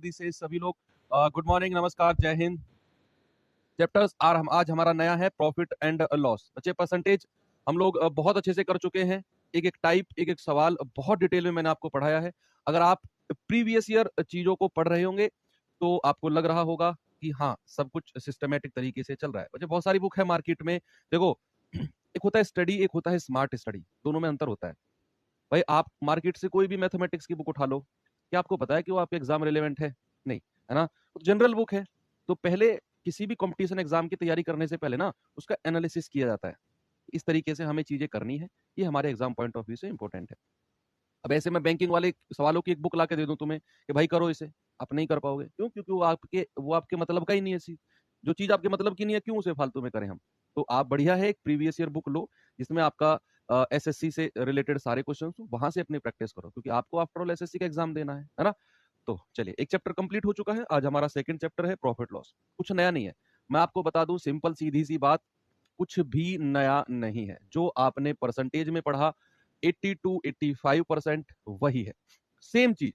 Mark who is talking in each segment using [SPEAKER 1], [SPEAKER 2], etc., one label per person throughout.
[SPEAKER 1] जल्दी से सभी लोग गुड मॉर्निंग, नमस्कार, जय हिंद। चैप्टर्स आज हमारा नया है प्रॉफिट एंड लॉस। बच्चे परसेंटेज हम लोग बहुत अच्छे से कर चुके हैं। एक एक टाइप, एक एक सवाल बहुत डिटेल में मैंने आपको पढ़ाया है। अगर आप प्रीवियस ईयर चीजों को पढ़ रहे होंगे तो आपको लग रहा होगा कि हाँ, सब कुछ सिस्टमेटिक तरीके से चल रहा है। बच्चे बहुत सारी बुक है मार्केट में, देखो एक होता है स्टडी, एक होता है स्मार्ट स्टडी, दोनों में अंतर होता है। भाई आप मार्केट से कोई भी मैथमेटिक्स की बुक उठा लो, क्या आपको पता है कि वो आपके एग्जाम रिलेवेंट है? नहीं, है ना? तो जनरल बुक है, तो पहले किसी भी कंपटीशन एग्जाम की तैयारी करने से पहले ना उसका एनालिसिस किया जाता है। इस तरीके से हमें चीजें करनी है, ये हमारे एग्जाम पॉइंट ऑफ व्यू से इंपॉर्टेंट है। अब ऐसे मैं बैंकिंग वाले सवालों की एक बुक ला के दे दूं तुम्हें कि भाई करो इसे, आप नहीं कर पाओगे। क्यों? क्योंकि वो आपके मतलब का ही नहीं है। सी जो चीज आपके मतलब की नहीं है, क्यों उसे फालतू में करें हम? तो आप बढ़िया है एक प्रीवियस ईयर बुक लो जिसमें आपका एसएससी से रिलेटेड सारे क्वेश्चन हो, वहां से अपनी प्रैक्टिस करो, क्योंकि आपको आफ्टर ऑल एसएससी का एग्जाम देना है ना? तो चलिए, एक चैप्टर कंप्लीट हो चुका है। आज हमारा सेकंड चैप्टर है प्रॉफिट लॉस। कुछ नया नहीं है, मैं आपको बता दूं, सिंपल सीधी सी बात, कुछ भी नया नहीं है। जो आपने परसेंटेज में पढ़ा 80 टू 85% वही है, सेम चीज।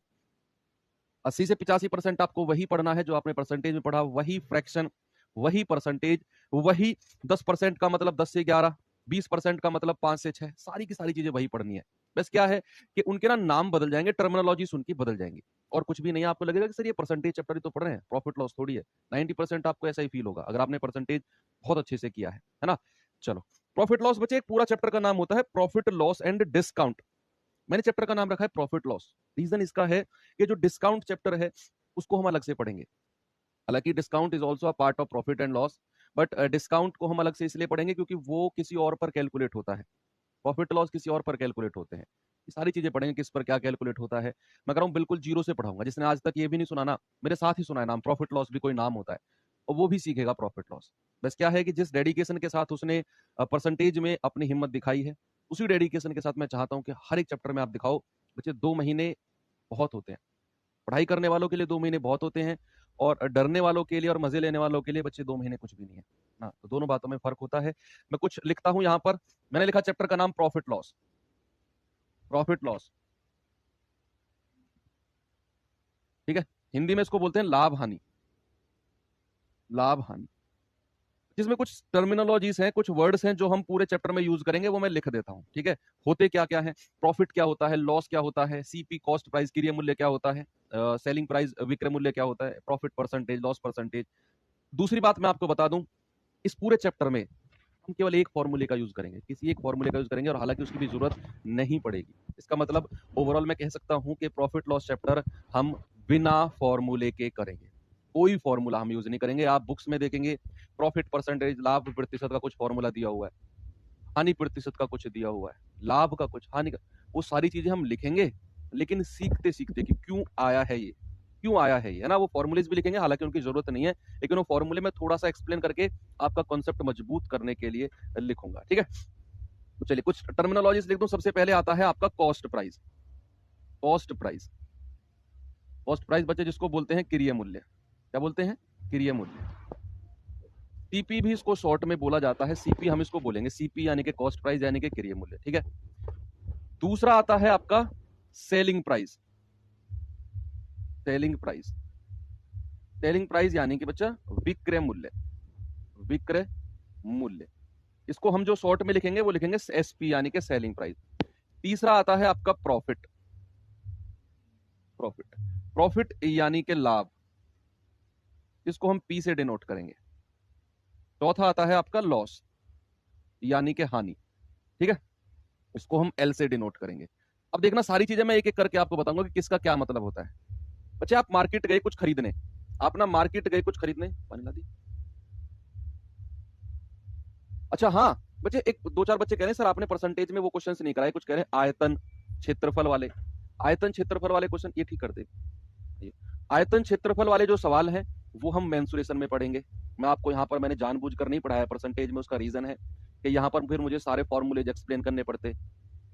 [SPEAKER 1] 80 से 85% आपको वही पढ़ना है जो आपने परसेंटेज में पढ़ा, वही फ्रैक्शन, वही परसेंटेज, वही 10% का मतलब 10 से 11, 20% का मतलब 5 से 6, सारी की सारी चीजें वही पढ़नी है। बस क्या है कि उनके ना नाम बदल जाएंगे, टर्मिनोलॉजीज उनकी बदल जाएंगी, और कुछ भी नहीं है। आपको लगेगा कि सर ये परसेंटेज चैप्टर ही तो पढ़ रहे हैं, प्रॉफिट लॉस थोड़ी है। 90% आपको ऐसा ही फील होगा अगर आपने परसेंटेज बहुत अच्छे से किया है ना? चलो, प्रॉफिट लॉस बचे, एक पूरा चैप्टर का नाम होता है प्रॉफिट लॉस एंड डिस्काउंट। मैंने चैप्टर का नाम रखा है प्रॉफिट लॉस। रीजन इसका है कि जो डिस्काउंट चैप्टर है उसको हम अलग से पढ़ेंगे। हालांकि discount is also a part of profit and loss, but discount को हम अलग से इसलिए पढ़ेंगे क्योंकि वो किसी और पर कैलकुलेट होता है, प्रॉफिट लॉस किसी और पर कैलकुलेट होते हैं। ये सारी चीजें पढ़ेंगे किस पर क्या कैलकुलेट होता है। मैं कह रहा हूँ बिल्कुल जीरो से पढ़ाऊंगा। जिसने आज तक ये भी नहीं सुना ना, मेरे साथ ही सुना है नाम प्रॉफिट लॉस भी कोई नाम होता है, और वो भी सीखेगा प्रॉफिट लॉस। बस क्या है कि जिस डेडिकेशन के साथ उसने परसेंटेज में अपनी हिम्मत दिखाई है, उसी डेडिकेशन के साथ मैं चाहता हूँ कि हर एक चैप्टर में आप दिखाओ। बच्चे 2 महीने बहुत होते हैं, पढ़ाई करने वालों के लिए 2 महीने बहुत होते हैं, और डरने वालों के लिए और मजे लेने वालों के लिए बच्चे 2 महीने कुछ भी नहीं है ना। तो दोनों बातों में फर्क होता है। मैं कुछ लिखता हूं यहां पर। मैंने लिखा चैप्टर का नाम प्रॉफिट लॉस। प्रॉफिट लॉस, ठीक है? हिंदी में इसको बोलते हैं लाभ हानि। लाभ हानि, जिसमें कुछ टर्मिनोलॉजीज हैं, कुछ वर्ड्स हैं जो हम पूरे चैप्टर में यूज करेंगे, वो मैं लिख देता हूं, ठीक है? होते क्या क्या है, प्रॉफिट क्या होता है, लॉस क्या होता है, सीपी कॉस्ट प्राइस क्रय मूल्य क्या होता है, सेलिंग प्राइस विक्रय मूल्य क्या होता है, प्रॉफिट परसेंटेज, लॉस परसेंटेज। दूसरी बात मैं आपको बता दूं, इस पूरे चैप्टर में हम केवल एक फॉर्मूले का यूज करेंगे, किसी एक फॉर्मूले का यूज करेंगे, और हालांकि उसकी भी जरूरत नहीं पड़ेगी। इसका मतलब ओवरऑल मैं कह सकता हूं कि प्रॉफिट लॉस चैप्टर हम बिना फॉर्मूले के करेंगे। कोई फॉर्मूला हम यूज नहीं करेंगे। आप बुक्स में देखेंगे प्रॉफिट परसेंटेज, लाभ प्रतिशत का कुछ फॉर्मूला दिया हुआ है, हानि प्रतिशत का कुछ दिया हुआ है, लाभ का कुछ, हानि का, वो सारी चीजें हम लिखेंगे, लेकिन सीखते सीखते कि क्यों आया है ये, क्यों आया है ये, है ना? वो फॉर्मूलेज भी लिखेंगे, हालांकि उनकी जरूरत नहीं है, लेकिन वो फॉर्मूले में थोड़ा सा एक्सप्लेन करके आपका कॉन्सेप्ट मजबूत करने के लिए लिखूंगा, ठीक है? तो चलिए कुछ टर्मिनोलॉजीज लिख दूं। सबसे पहले आता है आपका cost price. Cost price, cost price बच्चे जिसको बोलते हैं क्रय मूल्य। क्या बोलते हैं? क्रय मूल्य। सीपी भी इसको शॉर्ट में बोला जाता है, सीपी हम इसको बोलेंगे, सीपी यानी कि कॉस्ट प्राइस यानी कि क्रय मूल्य, ठीक है? दूसरा आता है आपका selling price. Selling price, selling price यानी कि बच्चा विक्रय मूल्य। विक्रय मूल्य, इसको हम जो शॉर्ट में लिखेंगे वो लिखेंगे एसपी यानी कि सेलिंग प्राइस। तीसरा आता है आपका प्रॉफिट। प्रॉफिट, प्रॉफिट यानी कि लाभ, इसको हम पी से डिनोट करेंगे। चौथा आता है आपका लॉस यानी कि हानि, ठीक है? इसको हम एल से डिनोट करेंगे। अब देखना, सारी चीजें मैं एक एक करके आपको बताऊंगा कि किसका क्या मतलब होता है। बच्चे आप मार्केट गए कुछ खरीदने, आप ना मार्केट गए कुछ खरीदने, पानी ला दी। अच्छा हाँ बच्चे, एक दो चार बच्चे कह रहे हैं सर आपने परसेंटेज में वो क्वेश्चंस नहीं कराए, कुछ कह रहे हैं आयतन क्षेत्रफल वाले। आयतन क्षेत्रफल वाले क्वेश्चन ये ठीक कर दे। आयतन क्षेत्रफल वाले जो सवाल हैं वो हम मेंसुरेशन में पढ़ेंगे। मैं आपको यहाँ पर मैंने जानबूझ कर नहीं पढ़ाया परसेंटेज में, उसका रीजन है कि यहाँ पर फिर मुझे सारे फॉर्मूलेज एक्सप्लेन करने पड़ते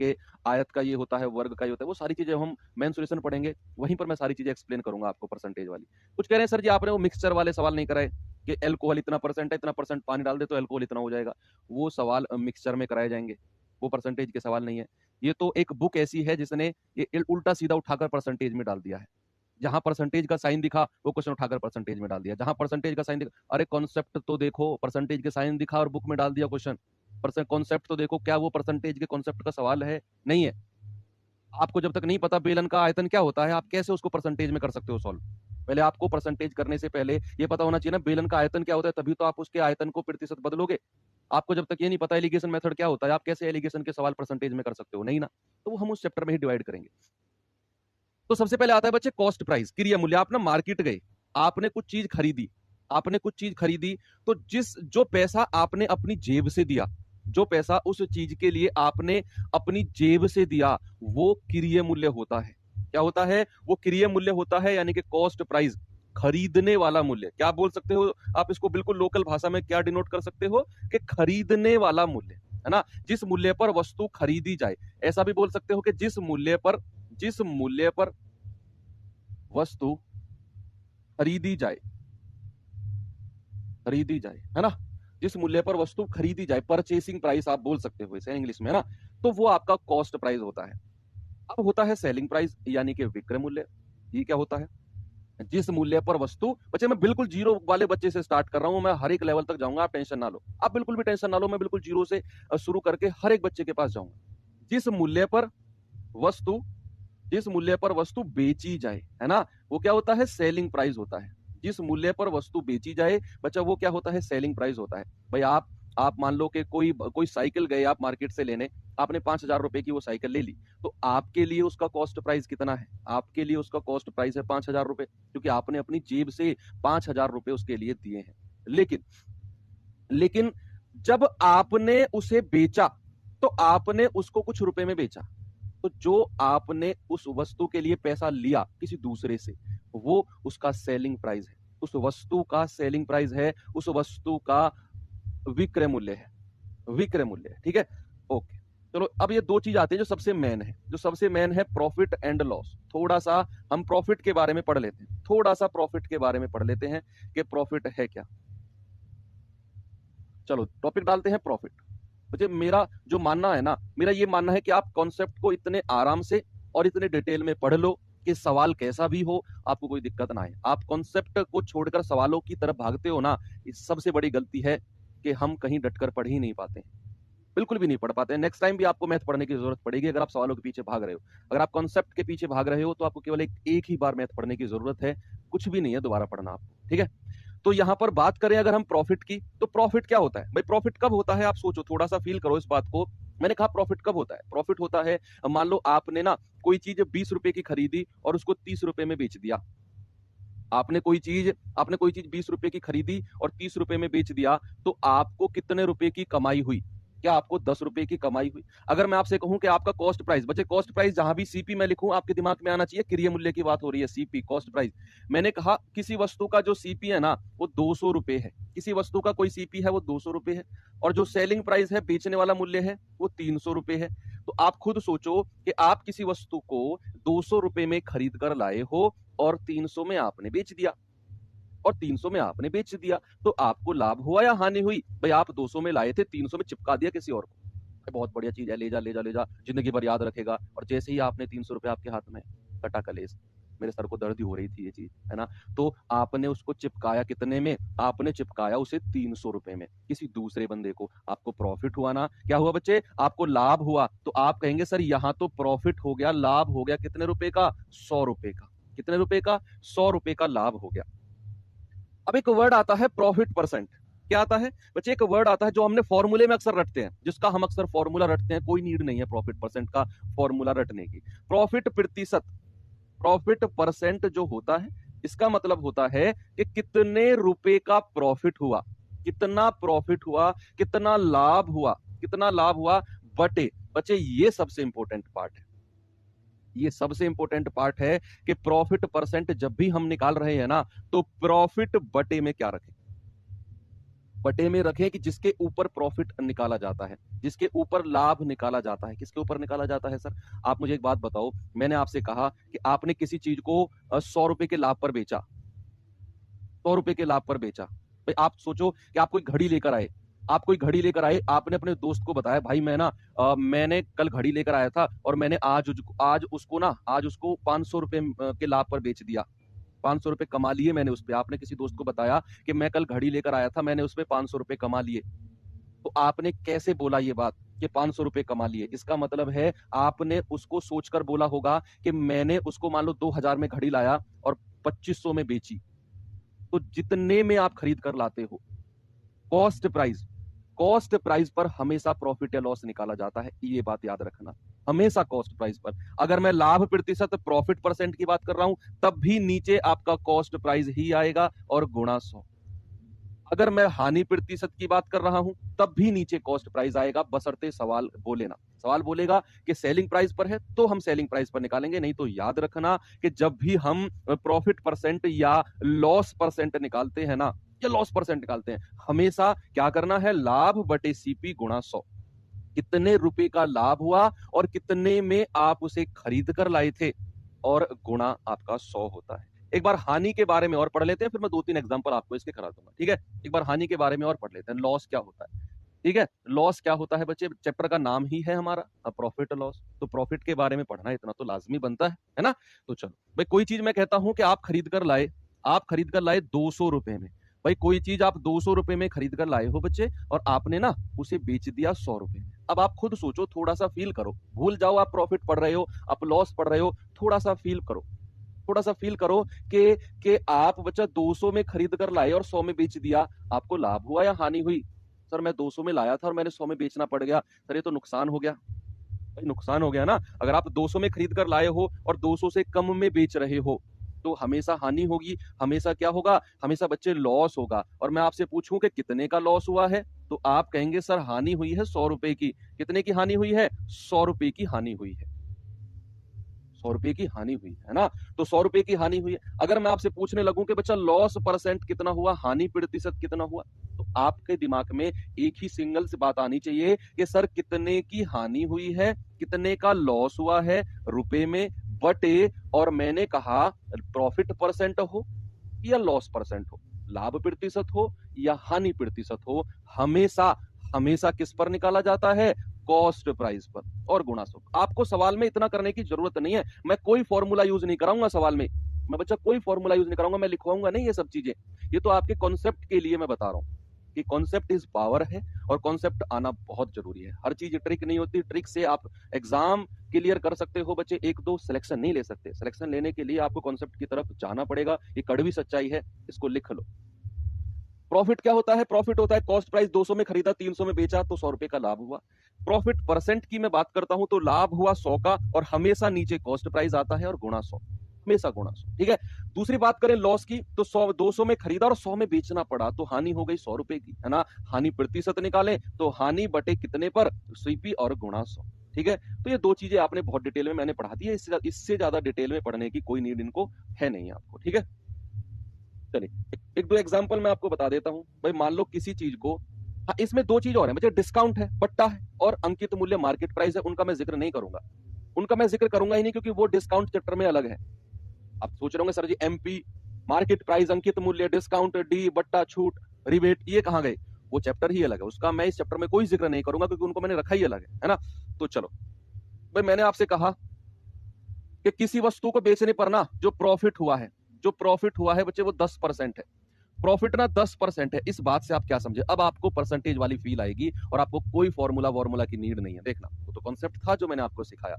[SPEAKER 1] कि आयत का ये होता है, वर्ग का ये होता है, वो सारी चीजें हम मेंसुरेशन पढ़ेंगे, वहीं पर मैं सारी चीजें एक्सप्लेन करूंगा आपको परसेंटेज वाली। कुछ कह रहे हैं सर जी आपने वो मिक्सचर वाले सवाल नहीं कराए कि एल्कोहल इतना परसेंट है, इतना परसेंट पानी डाल दे तो एल्कोहल इतना हो जाएगा। वो सवाल मिक्सचर में कराए जाएंगे, वो परसेंटेज के सवाल नहीं है। ये तो एक बुक ऐसी है जिसने ये उल्टा सीधा उठाकर परसेंटेज में डाल दिया है। जहां परसेंटेज का साइन दिखा वो क्वेश्चन उठाकर परसेंटेज में डाल दिया, जहां परसेंटेज का साइन दिखा, अरे कॉन्सेप्ट तो देखो, परसेंटेज के साइन दिखा और बुक में डाल दिया क्वेश्चन। कॉन्सेप्ट तो देखो, क्या वो परसेंटेज के कॉन्सेप्ट का सवाल है? नहीं है। आपको जब तक नहीं पता बेलन का आयतन क्या होता है, आप कैसे उसको परसेंटेज में कर सकते हो सॉल्व? पहले आपको परसेंटेज करने से पहले ये पता होना चाहिए ना बेलन का आयतन क्या होता है, तभी तो आप उसके आयतन को प्रतिशत बदलोगे। आपको जब तक ये नहीं पता एलिगेशन मेथड क्या होता है, आप कैसे एलिगेशन के सवाल परसेंटेज में कर सकते हो? नहीं ना। तो वो हम उस चैप्टर में ही डिवाइड करेंगे। तो सबसे पहले आता है बच्चे कॉस्ट प्राइस, क्रिया मूल्य। आप ना मार्केट गए, आपने कुछ चीज खरीदी, तो जो पैसा आपने अपनी जेब से दिया, जो पैसा उस चीज के लिए आपने अपनी जेब से दिया, वो क्रिया मूल्य होता है। क्या होता है? वो क्रिया मूल्य होता है, यानी कि कॉस्ट प्राइस, खरीदने वाला मूल्य। क्या बोल सकते हो आप इसको बिल्कुल लोकल भाषा में क्या डिनोट कर सकते हो कि खरीदने वाला मूल्य, है ना। जिस मूल्य पर वस्तु खरीदी जाए। ऐसा भी बोल सकते हो कि जिस मूल्य पर वस्तु खरीदी जाए, है ना। जिस मूल्य पर वस्तु खरीदी जाए, परचेसिंग प्राइस आप बोल सकते हो इसे इंग्लिश में, है ना। तो वो आपका कॉस्ट प्राइस होता है। अब होता है सेलिंग प्राइस, यानी कि विक्रय मूल्य। ये क्या होता है? जिस मूल्य पर वस्तु, बच्चे मैं बिल्कुल जीरो वाले बच्चे से स्टार्ट कर रहा हूं, मैं हर एक लेवल तक जाऊंगा, आप टेंशन ना लो, आप बिल्कुल भी टेंशन ना लो, मैं बिल्कुल जीरो से शुरू करके हर एक बच्चे के पास जाऊंगा। जिस मूल्य पर वस्तु बेची जाए, है ना, वो क्या होता है? सेलिंग प्राइस होता है। जिस मूल्य पर वस्तु बेची जाए बच्चा, वो क्या होता है? सेलिंग प्राइस होता है। भाई आप मान लो कि कोई साइकिल गए आप मार्केट से लेने, आपने 5,000 रुपए की वो साइकिल ले ली, तो आपके लिए उसका कॉस्ट प्राइस कितना है? आपके लिए उसका कॉस्ट प्राइस है 5,000 रुपए, क्योंकि आपने अपनी जेब से 5,000 रुपए उसके लिए दिए हैं। लेकिन जब आपने उसे बेचा, तो आपने उसको कुछ रुपए में बेचा, तो जो आपने उस वस्तु के लिए पैसा लिया किसी दूसरे से, वो उसका सेलिंग प्राइस है, उस वस्तु का सेलिंग प्राइस है, उस वस्तु का विक्रय मूल्य है, ठीक है। ओके, चलो अब ये दो चीज आती है जो सबसे मेन है प्रॉफिट एंड लॉस। थोड़ा सा हम प्रॉफिट के बारे में पढ़ लेते हैं, कि प्रॉफिट है क्या। चलो टॉपिक डालते हैं प्रॉफिट। मुझे मेरा जो मानना है ना, मेरा ये मानना है कि आप कॉन्सेप्ट को इतने आराम से और इतने डिटेल में पढ़ लो कि सवाल कैसा भी हो आपको कोई दिक्कत ना आए। आप कॉन्सेप्ट को छोड़कर सवालों की तरफ भागते हो ना, इस सबसे बड़ी गलती है कि हम कहीं डटकर पढ़ ही नहीं पाते हैं, बिल्कुल भी नहीं पढ़ पाते हैं। नेक्स्ट टाइम भी आपको मैथ पढ़ने की जरूरत पड़ेगी अगर आप सवालों के पीछे भाग रहे हो। अगर आप कॉन्सेप्ट के पीछे भाग रहे हो तो आपको केवल एक ही बार मैथ पढ़ने की जरूरत है, कुछ भी नहीं है दोबारा पढ़ना आपको, ठीक है। तो यहां पर बात करें अगर हम प्रॉफिट की, तो प्रॉफिट क्या होता है भाई? प्रॉफिट कब होता है आप सोचो, थोड़ा सा फील करो इस बात को। मैंने कहा प्रॉफिट कब होता है? प्रॉफिट होता है, मान लो आपने ना कोई चीज 20 रुपए की खरीदी और उसको 30 रुपए में बेच दिया। आपने कोई चीज 20 रुपए की खरीदी और 30 रुपए में बेच दिया, तो आपको कितने रुपए की कमाई हुई? क्या आपको 10 रुपए की कमाई हुई? अगर मैं आपसे कहूं कि आपका कॉस्ट प्राइस, बच्चे कॉस्ट प्राइस जहां भी सीपी में लिखूं आपके दिमाग में आना चाहिए क्रिया मूल्य की बात हो रही है, सीपी कॉस्ट प्राइस। मैंने कहा किसी वस्तु का जो सीपी है ना वो 200 रुपए है, किसी वस्तु का कोई सीपी है वो 200 रुपए है, और जो सेलिंग प्राइस है, बेचने वाला मूल्य है, वो 300 रुपए है। तो आप खुद सोचो कि आप किसी वस्तु को 200 रुपए में खरीद कर लाए हो और 300 में आपने बेच दिया, तो आपको लाभ हुआ या हानि हुई? भाई आप 200 में लाए थे, 300 में चिपका दिया किसी और को, बहुत बढ़िया चीज है, ले जा, जिंदगी भर याद रखेगा। और जैसे ही आपने 300 रुपए आपके हाथ में, कटा कलेश, मेरे सर को दर्द ही हो रही थी ये चीज, है ना। तो आपने उसको चिपकाया कितने में? आपने चिपकाया उसे 300 रुपए में किसी दूसरे बंदे को। आपको प्रॉफिट हुआ ना? क्या हुआ बच्चे? आपको लाभ हुआ। तो आप कहेंगे सर यहाँ तो प्रॉफिट हो गया, लाभ हो गया कितने रुपए का? 100 रुपए का। कितने रुपए का? 100 रुपए का लाभ हो गया। अब एक वर्ड आता है प्रॉफिट परसेंट। क्या आता है बच्चे? एक वर्ड आता है जो हमने फॉर्मूले में अक्सर रटते हैं, जिसका हम अक्सर फॉर्मूला रटते हैं, कोई नीड नहीं है प्रॉफिट परसेंट का फॉर्मूला रटने की। प्रॉफिट प्रतिशत, प्रॉफिट परसेंट जो होता है, इसका मतलब होता है कि कितने रुपए का प्रॉफिट हुआ, कितना प्रॉफिट हुआ, कितना लाभ हुआ बटे। बच्चे ये सबसे इंपॉर्टेंट पार्ट है, ये सबसे इंपॉर्टेंट पार्ट है कि प्रॉफिट परसेंट जब भी हम निकाल रहे हैं ना, तो प्रॉफिट बटे में क्या रखें? बटे में रखें कि जिसके ऊपर प्रॉफिट निकाला जाता है, जिसके ऊपर लाभ निकाला जाता है। किसके ऊपर निकाला जाता है सर? आप मुझे एक बात बताओ, मैंने आपसे कहा कि आपने किसी चीज को 100 रुपए के लाभ पर बेचा, 100 रुपए के लाभ पर बेचा। भाई आप सोचो कि आप कोई घड़ी लेकर आए, आपने अपने दोस्त को बताया भाई मैंने कल घड़ी लेकर आया था और मैंने आज उसको 500 रुपए के लाभ पर बेच दिया। 500 रुपए कमा लिए मैंने उस पे। आपने किसी दोस्त को बताया कि मैं कल घड़ी लेकर आया था, मैंने उस पे 500 रुपए कमा लिए। तो आपने कैसे बोला ये बात कि 500 रुपए कमा लिए? इसका मतलब है आपने उसको सोचकर बोला होगा कि मैंने उसको मान लो 2000 में घड़ी लाया और 2500 में बेची। तो जितने में आप खरीद कर लाते हो, कॉस्ट प्राइस पर हमेशा प्रॉफिट या लॉस निकाला जाता है, ये बात याद रखना। हमेशा कॉस्ट प्राइस पर। अगर मैं लाभ प्रतिशत प्रॉफिट परसेंट की बात कर रहा हूं, तब भी नीचे आपका कॉस्ट प्राइस ही आएगा और गुणा 100। अगर मैं हानि प्रतिशत की बात कर रहा हूं, तब भी नीचे कॉस्ट प्राइस आएगा, बशर्ते सवाल बोले ना। सवाल बोलेगा कि सेलिंग प्राइस पर है तो हम सेलिंग प्राइस पर निकालेंगे, नहीं तो याद रखना कि जब भी हम प्रॉफिट परसेंट या लॉस परसेंट निकालते हैं ना, या लॉस परसेंट निकालते हैं, हमेशा क्या करना है? लाभ बटे सीपी गुणा 100। कितने रुपए का लाभ हुआ और कितने में आप उसे खरीद कर लाए थे, और गुणा आपका 100 होता है। एक बार हानि के बारे में और पढ़ लेते हैं, फिर मैं 2-3 एग्जांपल आपको इसके करा दूंगा, ठीक है? एक बार हानि के बारे में और पढ़ लेते हैं। लॉस क्या होता है? ठीक है, लॉस क्या होता है बच्चे? चैप्टर का नाम ही है हमारा प्रॉफिट लॉस, तो प्रॉफिट के बारे में पढ़ना इतना तो लाजमी बनता है ना? तो चलो भाई, कोई चीज मैं कहता हूं कि आप खरीद कर लाए 200 रुपए में। भाई कोई चीज आप 200 रुपए में खरीद कर लाए हो बच्चे, और आपने ना उसे बेच दिया 100 रुपए में। अब आप खुद सोचो, थोड़ा सा फील करो, भूल जाओ आप प्रॉफिट पढ़ रहे हो, आप लॉस पढ़ रहे हो, थोड़ा सा फील करो कि आप बच्चा 200 में खरीद कर लाए और 100 में बेच दिया, आपको लाभ हुआ या हानि हुई? सर मैं 200 में लाया था और मैंने 100 में बेचना पड़ गया। सर ये तो नुकसान हो गया। भाई नुकसान हो गया ना। अगर आप 200 में खरीद कर लाए हो और 200 से कम में बेच रहे हो, तो हमेशा हानि होगी, हमेशा क्या होगा? हमेशा बच्चे लॉस होगा। और मैं आपसे पूछूं कि कितने का लॉस हुआ है, तो आप कहेंगे सर हानि हुई है 100 रुपए की। कितने की हानि हुई है? 100 रुपए की हानि हुई है। 100 रुपए की हानि हुई है ना? तो 100 रुपए की हानि हुई है। अगर मैं आपसे पूछने लगूं कि बच्चा लॉस परसेंट कितना हुआ, हानि प्रतिशत कितना हुआ, तो आपके दिमाग में एक ही सिंगल सी बात आनी चाहिए कि सर कितने की हानि हुई है, कितने का लॉस हुआ है रुपए में, बटे, और मैंने कहा प्रॉफिट परसेंट हो या लॉस परसेंट हो, लाभ प्रतिशत हो या हानि प्रतिशत हो, हमेशा हमेशा किस पर निकाला जाता है? कॉस्ट प्राइस पर, और गुणा 100। आपको सवाल में इतना करने की जरूरत नहीं है। मैं कोई फॉर्मूला यूज नहीं कराऊंगा सवाल में, मैं बच्चा कोई फॉर्मूला यूज नहीं कराऊंगा, मैं लिखवाऊंगा नहीं ये सब चीजें। ये तो आपके कॉन्सेप्ट के लिए मैं बता रहा हूं कि कॉन्सेप्ट इज पावर है, और कॉन्सेप्ट आना बहुत जरूरी है। हर चीज ट्रिक नहीं होती, ट्रिक से आप एग्जाम क्लियर कर सकते हो बच्चे, एक दो सिलेक्शन नहीं ले सकते। सिलेक्शन लेने के लिए आपको कॉन्सेप्ट की तरफ जाना पड़ेगा, ये कड़वी सच्चाई है, इसको लिख लो। प्रॉफिट क्या होता है? प्रॉफिट होता है कॉस्ट प्राइस, 200 में खरीदा 300 में बेचा तो 100 रुपए का लाभ हुआ। प्रॉफिट परसेंट की मैं बात करता हूं तो लाभ हुआ 100 का, और हमेशा नीचे कॉस्ट प्राइस आता है और गुणा 100, हमेशा गुणा 100, ठीक है? दूसरी बात करें लॉस की, तो 200 में खरीदा और 100 में बेचना पड़ा, तो हानि हो गई 100 रुपए की, है ना? हानि प्रतिशत निकालें तो हानि बटे कितने पर? सीपी और गुणा 100, ठीक है? तो ये दो चीजें आपने बहुत डिटेल में मैंने पढ़ा दी है, इससे ज्यादा डिटेल में पढ़ने की कोई नीड इनको है नहीं आपको, ठीक है? चलिए एक दो एग्जांपल मैं आपको बता देता हूं। भाई मान लो किसी चीज को, हाँ इसमें दो चीज और है बच्चे, डिस्काउंट है, बट्टा है, और अंकित मूल्य मार्केट प्राइस है। उनका मैं जिक्र नहीं करूंगा, उनका मैं जिक्र करूंगा ही नहीं, क्योंकि वो डिस्काउंट चैप्टर में अलग है। आप सोच रहे होंगे सर जी एमपी, मार्केट प्राइस, अंकित मूल्य, डिस्काउंट, डी, बट्टा, छूट, रिबेट, ये कहां गए? वो चैप्टर ही अलग है, उसका मैं इस चैप्टर में कोई जिक्र नहीं करूंगा, क्योंकि उनको मैंने रखा ही अलग है ना? तो चलो भाई, मैंने आपसे कहा कि किसी वस्तु को बेचने पर ना जो प्रॉफिट हुआ है बच्चे, वो 10% है। प्रॉफिट ना 10% है। इस बात से आप क्या समझे? अब आपको परसेंटेज वाली फील आएगी, और आपको कोई फॉर्मूला की नीड नहीं है। देखना, वो तो कॉन्सेप्ट था जो मैंने आपको सिखाया।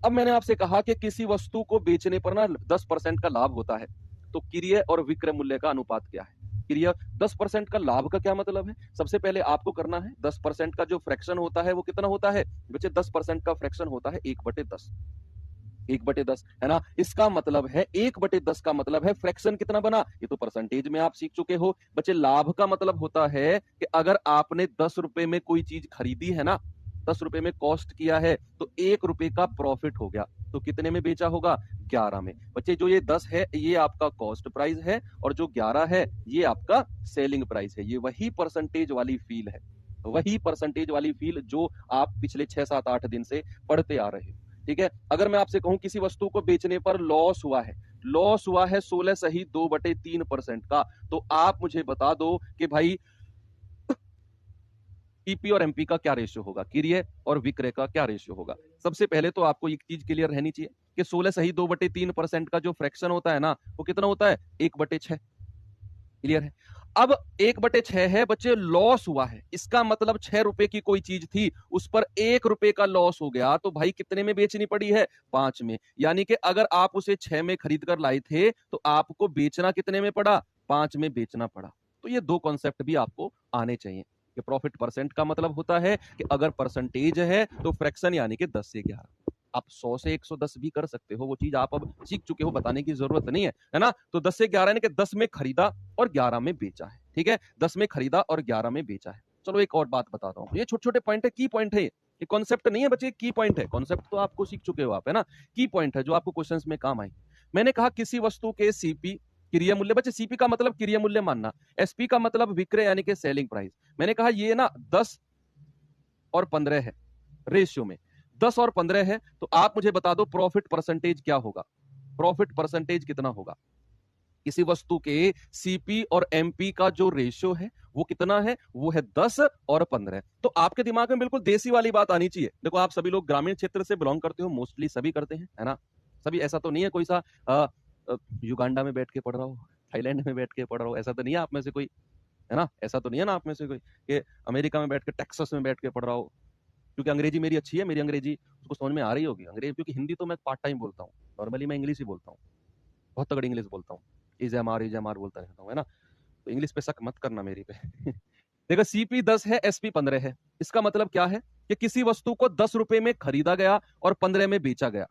[SPEAKER 1] अब मैंने आपसे कहा कि किसी वस्तु को बेचने पर ना 10% का लाभ होता है, तो क्रय और विक्रय मूल्य का अनुपात क्या है? क्रय 10% का लाभ का क्या मतलब है? सबसे पहले आपको करना है 10% का जो फ्रैक्शन होता है वो कितना होता है बच्चे? 10% का फ्रैक्शन होता है 1/10, 1/10, है ना? इसका मतलब है 1/10 का मतलब है फ्रैक्शन कितना बना? ये तो परसेंटेज में आप सीख चुके हो बच्चे। लाभ का मतलब होता है कि अगर आपने 10 रुपए में कोई चीज खरीदी है ना, 10 रुपए में कॉस्ट किया है, तो 1 रुपए का प्रॉफिट हो गया, तो कितने में बेचा होगा? 11 में। बच्चे जो ये 10 है ये आपका कॉस्ट प्राइस है, और जो 11 है ये आपका सेलिंग प्राइस है। ये वही परसेंटेज वाली फील है, वही परसेंटेज वाली फील जो आप पिछले 6, 7, 8 दिन से पढ़ते आ रहे हो, ठीक है? अगर मैं आपसे कहूं किसी वस्तु को बेचने पर लॉस हुआ है 16 सही 2/3% का, तो आप मुझे बता दो कि भाई पीपी और एमपी का क्या रेशियो होगा, क्रय और विक्रय का क्या रेशियो होगा। सबसे पहले तो आपको एक चीज क्लियर रहनी चाहिए कि 16 सही 2/3% का जो फ्रैक्शन होता है ना, वो कितना होता है, 1/6। क्लियर है। अब 1/6 है बच्चे, लॉस हुआ है, इसका मतलब 6 रुपए की कोई चीज थी, उस पर 1 रुपए का लॉस हो गया, तो भाई कितने में बेचनी पड़ी है, 5 में। यानी कि अगर आप उसे 6 में खरीद कर लाए थे तो आपको बेचना कितने में पड़ा, 5 में बेचना पड़ा। तो ये दो कॉन्सेप्ट भी आपको आने चाहिए कि प्रॉफिट परसेंट का मतलब होता है कि अगर परसेंटेज है तो फ्रैक्शन यानी कि 10 से 11। आप 100 से 110 भी कर सकते हो, वो चीज आप अब सीख चुके हो, बताने की जरूरत नहीं है ना। तो 10 से 11 यानी कि 10 में खरीदा और 11 में बेचा है, ठीक है, 10 में खरीदा और 11 में बेचा है। चलो एक और बात बताता हूं, ये छोटे छोटे पॉइंट है, की पॉइंट है, ये कॉन्सेप्ट नहीं है बच्चे, की पॉइंट है। कॉन्सेप्ट तो आपको सीख चुके हो आप, है ना, की पॉइंट है जो आपको क्वेश्चंस में काम आए। मैंने कहा किसी वस्तु के सीपी क्रिया मूल्य, बच्चे सीपी का मतलब क्रिया मूल्य मानना, एसपी का मतलब विक्रय यानी कि सेलिंग प्राइस। मैंने कहा ये ना 10 और 15 है रेशियो में, 10 और 15 है, तो आप मुझे बता दो प्रॉफिट परसेंटेज क्या होगा, प्रॉफिट परसेंटेज कितना होगा। किसी वस्तु के सीपी और एमपी का जो रेशियो है वो कितना है, वो है 10 और 15। तो आपके दिमाग में बिल्कुल देसी वाली बात आनी चाहिए। देखो आप सभी लोग ग्रामीण क्षेत्र से बिलोंग करते हो, मोस्टली सभी करते हैं, है ना, सभी, ऐसा तो नहीं है कोई सा युगांडा में बैठ के पढ़ रहा हो, थाईलैंड में बैठ के पढ़ रहा हो, ऐसा तो नहीं है आप में से कोई, है ना, ऐसा तो नहीं है ना आप में से कोई कि अमेरिका में बैठ के, टेक्सास में बैठ के पढ़ रहा हो। क्योंकि अंग्रेजी मेरी अच्छी है, मेरी अंग्रेजी उसको समझ में आ रही होगी अंग्रेजी, क्योंकि हिंदी तो मैं पार्ट टाइम बोलता हूँ, नॉर्मली मैं इंग्लिश ही बोलता हूँ, बहुत तगड़ी इंग्लिश बोलता हूँ, इज एम आर बोलता रहता हूँ, है ना, तो इंग्लिश पे शक मत करना मेरी पे। देखो सीपी 10 है, एसपी 15 है, इसका मतलब क्या है कि किसी वस्तु को 10 रुपए में खरीदा गया और 15 में बेचा गया।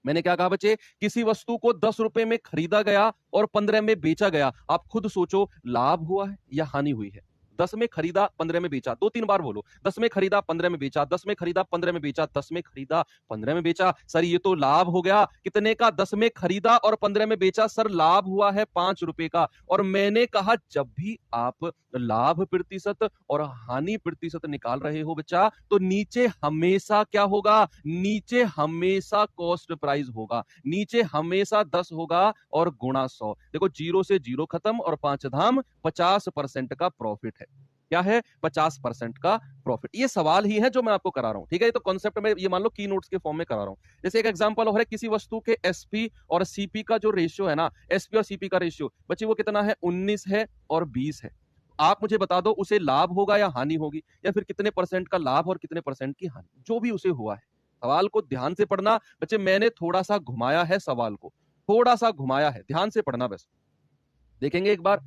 [SPEAKER 1] मैंने क्या कहा बच्चे, किसी वस्तु को 10 रुपए में खरीदा गया और 15 में बेचा गया। आप खुद सोचो लाभ हुआ है या हानि हुई है। 10 में खरीदा 15 में बेचा, 2-3 बार बोलो, 10 में खरीदा 15 में बेचा, 10 में खरीदा 15 में बेचा, 10 में खरीदा 15 में बेचा। सर ये तो लाभ हो गया, कितने का, 10 में खरीदा और 15 में बेचा, सर लाभ हुआ है 5 रुपए का। और मैंने कहा जब भी आप लाभ प्रतिशत और हानि प्रतिशत निकाल रहे हो बच्चा, तो नीचे हमेशा क्या होगा, नीचे हमेशा कॉस्ट प्राइस होगा, नीचे हमेशा 10 होगा और गुणा 100। देखो 0 से 0 खत्म और 5 धाम, 50% का प्रॉफिट है। क्या है, 50% का प्रॉफिट। ये सवाल ही है जो मैं आपको करा रहा हूं, ठीक है, ये तो कॉन्सेप्ट में, ये मान लो की नोट्स के फॉर्म में करा रहा हूं। जैसे एक एग्जांपल और है, किसी वस्तु के एसपी और सीपी का जो रेशियो है ना, एसपी और सीपी का रेशियो बच्चे वो कितना है, 19 है और 20 है। आप मुझे बता दो उसे लाभ होगा या हानि होगी, या फिर कितने परसेंट का लाभ और कितने परसेंट की हानि, जो भी उसे हुआ है। सवाल को ध्यान से पढ़ना बच्चे, मैंने थोड़ा सा घुमाया है सवाल को, थोड़ा सा घुमाया है, ध्यान से पढ़ना बस। देखेंगे एक बार,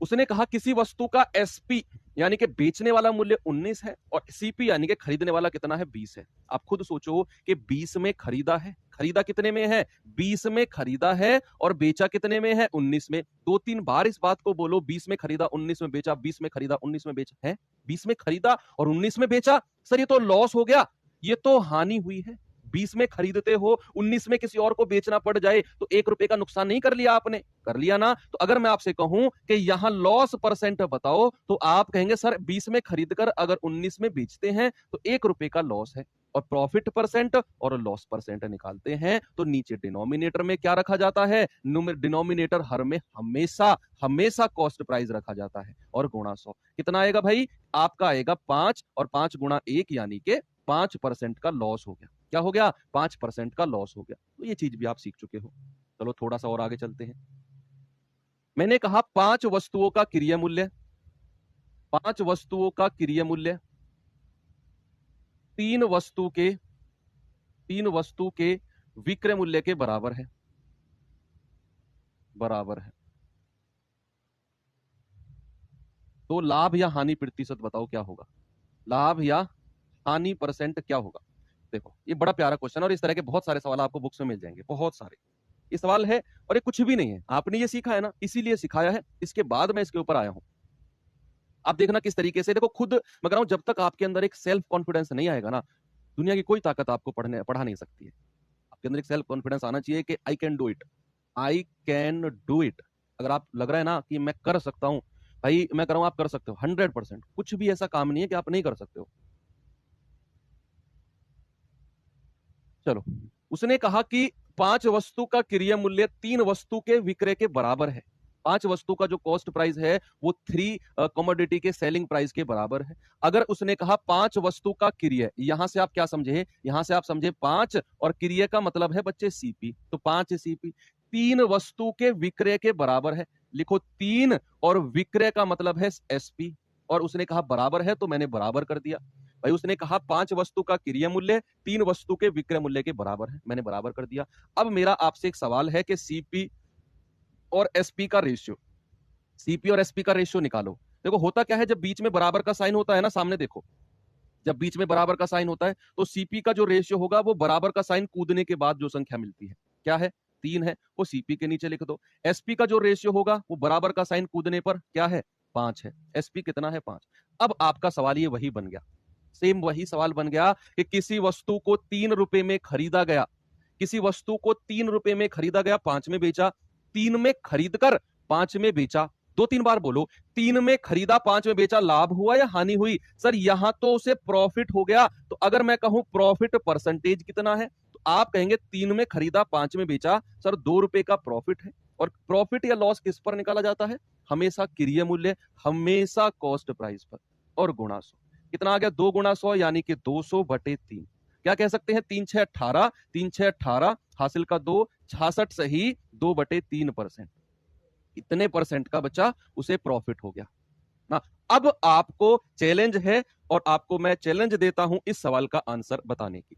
[SPEAKER 1] उसने कहा किसी वस्तु का एसपी यानी कि बेचने वाला मूल्य 19 है और सीपी यानी कि खरीदने वाला कितना है, 20 है। आप खुद सोचो कि 20 में खरीदा है, खरीदा कितने में है, 20 में खरीदा है, और बेचा कितने में है, 19 में। 2-3 बार इस बात को बोलो, 20 में खरीदा 19 में बेचा, 20 में खरीदा 19 में बेचा है, 20 में खरीदा और 19 में बेचा। सर ये तो लॉस हो गया, ये तो हानि हुई है। 20 में खरीदते हो, 19 में किसी और को बेचना पड़ जाए तो 1 रुपए का नुकसान नहीं कर लिया आपने, कर लिया ना। तो अगर मैं आपसे कहूं कि यहां लॉस परसेंट बताओ, तो आप कहेंगे सर 20 में खरीदकर अगर 19 में बेचते हैं तो 1 रुपए का लॉस है। और प्रॉफिट परसेंट और लॉस परसेंट निकालते हैं तो नीचे डिनोमिनेटर में क्या रखा जाता है, डिनोमिनेटर हर में हमेशा हमेशा कॉस्ट प्राइस रखा जाता है और गुणा 100। कितना आएगा भाई, आपका आएगा 5 और 5 गुणा 1 यानी कि 5% का लॉस हो गया। क्या हो गया, 5% का लॉस हो गया। तो ये चीज भी आप सीख चुके हो। चलो थोड़ा सा और आगे चलते हैं। मैंने कहा 5 वस्तुओं का क्रय मूल्य, 5 वस्तुओं का क्रय मूल्य 3 वस्तु के विक्रय मूल्य के बराबर है, बराबर है। तो लाभ या हानि प्रतिशत बताओ क्या होगा, लाभ या हानि परसेंट क्या होगा। देखो ये बड़ा प्यारा क्वेश्चन, और इस तरह के बहुत सारे सवाल आपको बुक्स में मिल जाएंगे, बहुत सारे। ये सवाल है और ये कुछ भी नहीं है, आपने ये सीखा है ना, इसीलिए सिखाया है, इसके बाद मैं इसके ऊपर आया हूं। आप देखना किस तरीके से, देखो खुद मैं कह रहा हूं, जब तक आपके अंदर एक सेल्फ कॉन्फिडेंस नहीं आएगा ना, दुनिया की कोई ताकत आपको पढ़ा नहीं सकती है। आपके अंदर एक सेल्फ कॉन्फिडेंस आना चाहिए कि I can do it, I can do it. अगर आप लग रहा है ना कि मैं कर सकता हूं, भाई मैं कर रहा हूं, आप कर सकते हो 100%। कुछ भी ऐसा काम नहीं है कि आप नहीं कर सकते हो। चलो, उसने कहा कि 5 वस्तु का क्रय मूल्य 3 वस्तु के विक्रय के बराबर है। 5 वस्तु का जो कॉस्ट प्राइस है वो 3 कमोडिटी के सेलिंग प्राइस के बराबर है। अगर उसने कहा 5 वस्तु का क्रिय, यहां से आप क्या समझे, यहां से आप समझे 5 और क्रिय का मतलब है बच्चे सीपी, तो 5 सीपी 3 वस्तु के विक्रय के बराबर है। लिखो 3 और विक्रय का मतलब है एसपी, और उसने कहा बराबर है तो मैंने बराबर कर दिया। भाई उसने कहा 5 वस्तु का क्रिय मूल्य 3 वस्तु के विक्रय मूल्य के बराबर है, मैंने बराबर कर दिया। अब मेरा आपसे एक सवाल है कि सीपी और एसपी का रेशियो, सीपी और एसपी का रेशियो निकालो। देखो होता क्या है, जब बीच में बराबर का साइन होता है ना, सामने देखो, जब बीच में बराबर का साइन होता है तो सीपी का जो रेशियो होगा वो बराबर का साइन कूदने के बाद जो संख्या मिलती है, क्या है, 3 है, वो सीपी के नीचे लिख दो। एसपी का जो रेशियो होगा वो बराबर का साइन कूदने पर क्या है, 5 है। एसपी कितना है, 5। अब आपका सवाल ये वही बन गया, सेम वही सवाल बन गया कि किसी वस्तु को 3 रुपए में खरीदा गया, किसी वस्तु को 3 रुपए में खरीदा गया, 5 में बेचा, 3 में खरीद कर 5 में बेचा। 2-3 बार बोलो, 3 में खरीदा 5 में बेचा, लाभ हुआ या हानि हुई? सर यहां तो उसे प्रॉफिट हो गया। तो अगर मैं कहूं प्रॉफिट परसेंटेज कितना है, तो आप कहेंगे 3 में खरीदा 5 में बेचा, सर 2 रुपए का प्रॉफिट है। और प्रॉफिट या लॉस किस पर निकाला जाता है, हमेशा क्रिय मूल्य, हमेशा कॉस्ट प्राइस पर, और गुणा 100। कितना आ गया, 2 गुणा 100 यानी कि 200/3। क्या कह सकते हैं, 3 6 18, 3 6 18, हासिल का 2, 66 सही 2/3%। इतने परसेंट का बच्चा उसे प्रॉफिट हो गया ना। अब आपको चैलेंज है और आपको मैं चैलेंज देता हूं इस सवाल का आंसर बताने की।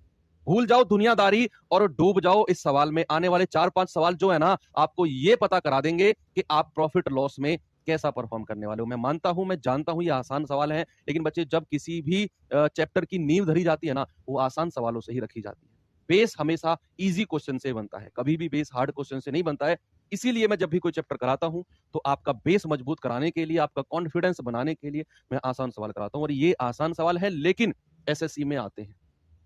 [SPEAKER 1] भूल जाओ दुनियादारी और डूब जाओ इस सवाल में। आने वाले 4-5 सवाल जो है ना, आपको यह पता करा देंगे कि आप प्रॉफिट लॉस में कैसा परफॉर्म करने वाले हो। मैं मानता हूं, मैं जानता हूं ये आसान सवाल है, लेकिन बच्चे जब किसी भी चैप्टर की नींव धरी जाती है ना, वो आसान सवालों से ही रखी जाती है। बेस हमेशा इजी क्वेश्चन से बनता है, कभी भी बेस हार्ड क्वेश्चन से नहीं बनता है। इसीलिए मैं जब भी कोई चैप्टर कराता हूं तो आपका बेस मजबूत कराने के लिए, आपका कॉन्फिडेंस बनाने के लिए मैं आसान सवाल कराता हूं। और ये आसान सवाल है लेकिन एसएससी में आते हैं।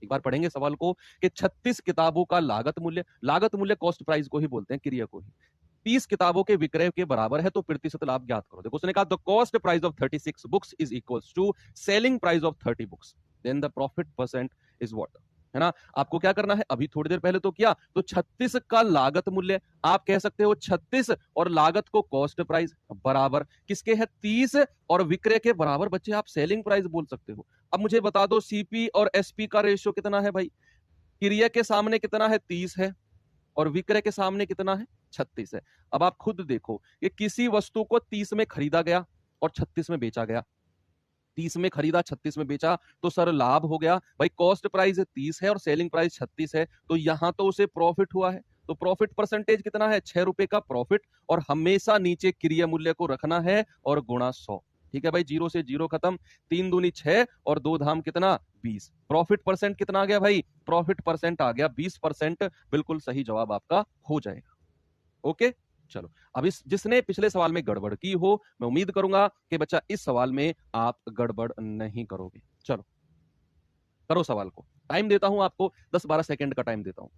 [SPEAKER 1] एक बार पढ़ेंगे सवाल को कि 36 किताबों का लागत मूल्य कॉस्ट प्राइस को ही बोलते हैं, क्रिया को ही, 30 किताबों के विक्रय के बराबर है, तो प्रतिशत लाभ ज्ञात करो। देखो उसने कहा the cost price of 36 books is equals to selling price of 30 books, then the profit percent is what, है ना। आपको क्या करना है, अभी थोड़ी देर पहले तो किया, तो 36 का लागत मूल्य, आप कह सकते हो 36 और लागत को कॉस्ट प्राइस बराबर किसके है, 30 और विक्रय के बराबर बच्चे आप सेलिंग प्राइस बोल सकते हो। अब मुझे बता दो सीपी और एसपी का रेशियो कितना है भाई, क्रिया के सामने कितना है, 30 है, और विक्रय के सामने कितना है, 36 है। अब आप खुद देखो कि किसी वस्तु को 30 में खरीदा गया और 36 में बेचा गया, 30 में खरीदा 36 में बेचा, तो सर लाभ हो गया। भाई कॉस्ट प्राइस 30 है और सेलिंग प्राइस 36 है, तो यहां तो उसे प्रॉफिट हुआ है। तो प्रॉफिट परसेंटेज कितना है, 6 रुपए का प्रॉफिट, और हमेशा नीचे क्रिय मूल्य को रखना है और गुणा 100। ठीक है भाई, 0 से 0 खत्म, 3 दूनी 6 और 2 धाम कितना, 20। प्रॉफिट परसेंट कितना आ गया भाई, प्रॉफिट परसेंट आ गया 20%। बिल्कुल सही जवाब आपका हो जाएगा। ओके चलो, अब इस जिसने पिछले सवाल में गड़बड़ की हो, मैं उम्मीद करूंगा कि बच्चा इस सवाल में आप गड़बड़ नहीं करोगे। चलो करो सवाल को, टाइम देता हूं आपको, 10-12 सेकंड का टाइम देता हूं,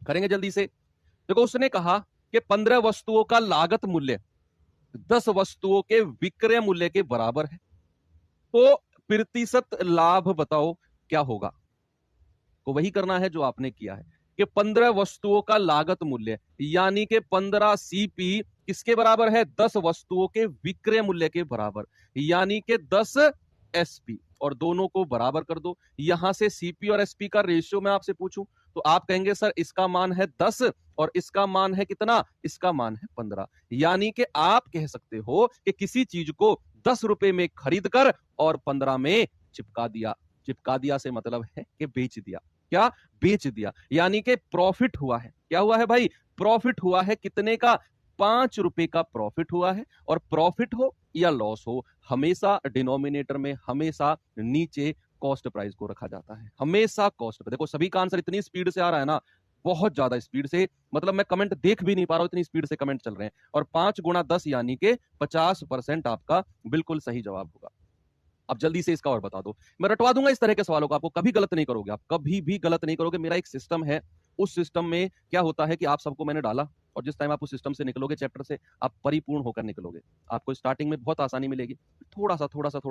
[SPEAKER 1] करेंगे जल्दी से। देखो उसने कहा कि 15 वस्तुओं का लागत मूल्य 10 वस्तुओं के विक्रय मूल्य के बराबर है, तो प्रतिशत लाभ बताओ क्या होगा। को वही करना है जो आपने किया है कि 15 वस्तुओं का लागत मूल्य यानी कि 15 सीपी किसके बराबर है, 10 वस्तुओं के विक्रय मूल्य के बराबर, यानी कि 10 एसपी, और दोनों को बराबर कर दो। यहां से सीपी और एसपी का रेशियो मैं आपसे पूछूं तो आप कहेंगे सर इसका मान है 10 और इसका मान है कितना, इसका मान है 15। यानी कि आप कह सकते हो कि किसी चीज को 10 रुपए में खरीद कर और 15 में चिपका दिया। चिपका दिया से मतलब है कि बेच दिया। क्या, बेच दिया, यानी कि प्रॉफिट हुआ है। क्या हुआ है भाई, प्रॉफिट हुआ है। कितने का, 5 रुपए का प्रॉफिट हुआ है। और प्रॉफिट हो या लॉस हो, हमेशा डिनोमिनेटर में हमेशा नीचे कॉस्ट प्राइस को रखा जाता है, हमेशा कॉस्ट पे। देखो सभी का आंसर इतनी स्पीड से आ रहा है ना, बहुत ज्यादा स्पीड से, मतलब मैं कमेंट देख भी नहीं पा रहा हूं, इतनी स्पीड से कमेंट चल रहे हैं। और 5 गुणा 10 यानी कि 50% आपका बिल्कुल सही जवाब होगा। अब जल्दी से इसका और बता दो, मैं रटवा दूंगा इस तरह के सवालों को, आपको कभी गलत नहीं करोगे, आप कभी भी गलत नहीं करोगे। मेरा एक सिस्टम है, उस सिस्टम में क्या होता है कि आप सबको मैंने डाला, और जिस टाइम आप उस सिस्टम से निकलोगे, चैप्टर से, आप परिपूर्ण होकर निकलोगे। आपको स्टार्टिंग में बहुत आसानी मिलेगी, थोड़ा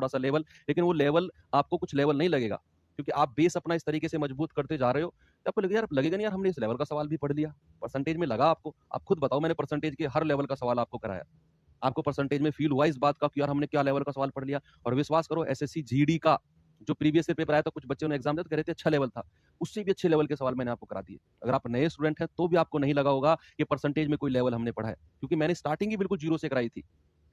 [SPEAKER 1] सा लेवल, लेकिन वो लेवल आपको कुछ लेवल नहीं लगेगा, क्योंकि आप बेस अपना इस तरीके से मजबूत करते जा रहे हो आपको लगेगा यार, लगेगा नहीं यार हमने इस लेवल का सवाल भी पढ़ लिया, परसेंटेज में लगा आपको? आप खुद बताओ, मैंने परसेंटेज के हर लेवल का सवाल आपको कराया, आपको परसेंटेज में फील हुआ इस बात का कि यार हमने क्या लेवल का सवाल पढ़ लिया? और विश्वास करो एसएससी जीडी का जो प्रीवियस ईयर पेपर आया था, कुछ बच्चों ने एग्जाम दिया तो कह रहे थे अच्छा लेवल था, उससे भी अच्छे लेवल के सवाल मैंने आपको करा दिए। अगर आप नए स्टूडेंट हैं तो भी आपको नहीं लगा होगा कि परसेंटेज में कोई लेवल हमने पढ़ा है, क्योंकि मैंने स्टार्टिंग ही बिल्कुल जीरो से कराई थी,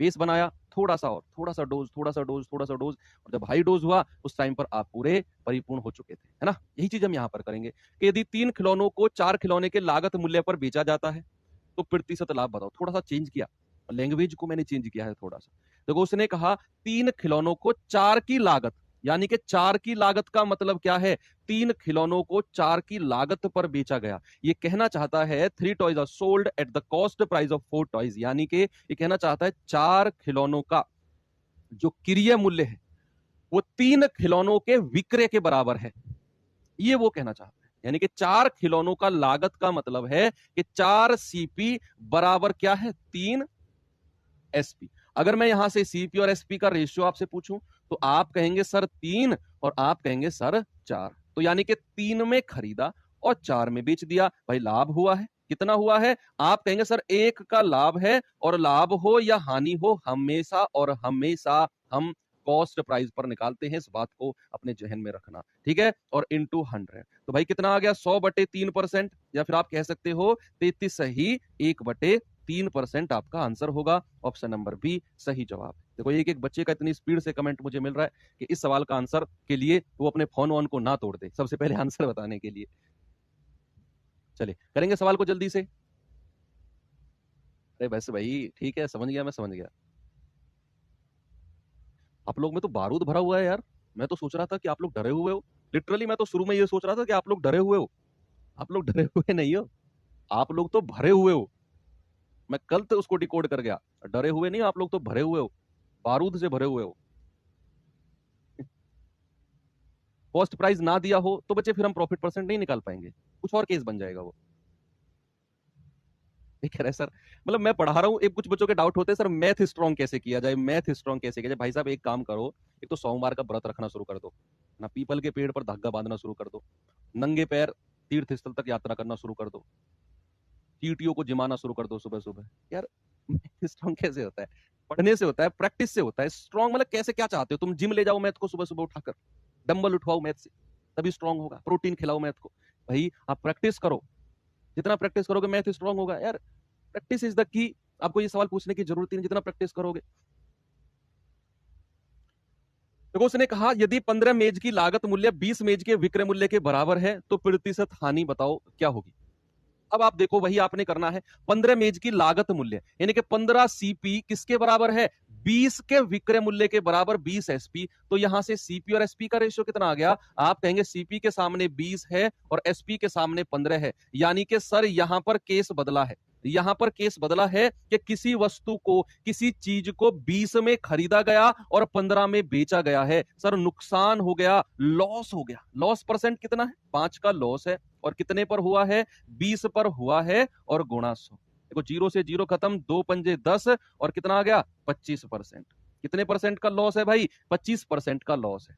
[SPEAKER 1] बेस बनाया, थोड़ा सा और थोड़ा सा डोज, थोड़ा सा डोज, थोड़ा सा डोज, और जब हाई डोज हुआ उस टाइम पर आप पूरे परिपूर्ण हो चुके थे, है ना? यही चीज हम यहाँ पर करेंगे कि यदि 3 खिलौनों को 4 खिलौने के लागत मूल्य पर बेचा जाता है तो प्रतिशत लाभ बताओ। थोड़ा सा चेंज किया, लैंग्वेज को मैंने चेंज किया है थोड़ा सा। देखो उसने कहा 3 खिलौनों को 4 की लागत, यानी कि 4 की लागत का मतलब क्या है? 3 खिलौनों को 4 की लागत पर बेचा गया। ये कहना चाहता है 3 toys are sold at the cost price of 4 toys, यानी कि ये कहना चाहता है 4 खिलौनों का जो क्रय मूल्य है वो 3 खिलौनों के विक्रय के बराबर है, ये वो कहना चाहता है। यानी कि 4 खिलौनों का लागत का मतलब है कि 4 सीपी बराबर क्या है? 3 एसपी। अगर मैं यहां से सीपी और एसपी का रेशियो आपसे पूछूं तो आप कहेंगे सर 3 और आप कहेंगे सर 4, तो यानी कि 3 में खरीदा और 4 में बेच दिया, भाई लाभ हुआ है। कितना हुआ है? आप कहेंगे सर 1 का लाभ है, और लाभ हो या हानि हो हमेशा और हमेशा हम कॉस्ट प्राइस पर निकालते हैं, इस बात को अपने जहन में रखना, ठीक है? और इनटू 100, तो भाई कितना आ गया? 100/3%, या फिर आप कह सकते हो 33 सही 1/3% आपका आंसर होगा। ऑप्शन नंबर बी सही जवाब। देखो एक एक बच्चे का इतनी स्पीड से कमेंट मुझे मिल रहा है कि इस सवाल का आंसर के लिए वो अपने फोन ऑन को ना तोड़ दे सबसे पहले आंसर बताने के लिए। चलिए करेंगे सवाल को जल्दी से। अरे वैसे भाई ठीक है, समझ गया, मैं समझ गया। आप लोग में तो बारूद भरा हुआ है यार, मैं तो सोच रहा था कि आप लोग डरे हुए हो। लिटरली मैं तो शुरू में ये सोच रहा था कि आप लोग डरे हुए हो। आप लोग डरे हुए नहीं हो, आप लोग तो भरे हुए हो। मैं कल तो उसको डिकोड कर गया, डरे हुए नहीं, आप लोग तो भरे हुए हो, बारूद से भरे हुए हो। कॉस्ट प्राइस ना दिया हो तो बच्चे फिर हम प्रॉफिट परसेंट नहीं निकाल पाएंगे, कुछ और केस बन जाएगा वो। ठीक है सर, मतलब मैं पढ़ा रहा हूँ, एक कुछ बच्चों के डाउट होते हैं सर मैथ स्ट्रॉन्ग कैसे किया जाए, मैथ स्ट्रॉन्ग कैसे किया जाए। भाई साहब एक काम करो, एक तो सोमवार का व्रत रखना शुरू कर दो ना, पीपल के पेड़ पर धागा बांधना शुरू कर दो, नंगे पैर तीर्थ स्थल तक यात्रा करना शुरू कर दो, चींटियों को जिमाना शुरू कर दो सुबह सुबह। यार स्ट्रॉन्ग कैसे होता है? पढ़ने से होता है, प्रैक्टिस से होता है स्ट्रॉन्ग। मतलब कैसे, क्या चाहते हो तुम? जिम ले जाओ मैथ को सुबह सुबह उठाकर, डंबल उठवाओ मैथ से, तभी स्ट्रॉन्ग होगा। प्रोटीन खिलाओ मैथ को। भाई आप प्रैक्टिस करो, जितना प्रैक्टिस करोगे मैथ स्ट्रॉन्ग होगा यार। Practice is the key. आपको ये सवाल पूछने की जरूरत ही नहीं, जितना प्रैक्टिस करोगे। देखो उसने कहा यदि 15 मेज की लागत मूल्य 20 मेज के विक्रय मूल्य के बराबर है तो प्रतिशत हानि बताओ क्या होगी। अब आप देखो वही आपने करना है, 15 मेज की लागत मूल्य यानी कि 15 सीपी किसके बराबर है? 20 के विक्रय मूल्य के बराबर 20 एसपी। तो यहां से सीपी और एसपी का रेशियो कितना आ गया? आप कहेंगे सीपी के सामने 20 है और एसपी के सामने 15 है, यानी कि सर यहां पर केस बदला है। यहां पर केस बदला है कि किसी वस्तु को, किसी चीज को 20 में खरीदा गया और 15 में बेचा गया है। सर नुकसान हो गया, लॉस हो गया। लॉस परसेंट कितना है? 5 का लॉस है, और कितने पर हुआ है? 20 पर हुआ है, और गुणा 100। देखो 0 से 0 खत्म, 2 पंजे 10, और कितना आ गया? 25%। कितने परसेंट का लॉस है भाई? 25% का लॉस है।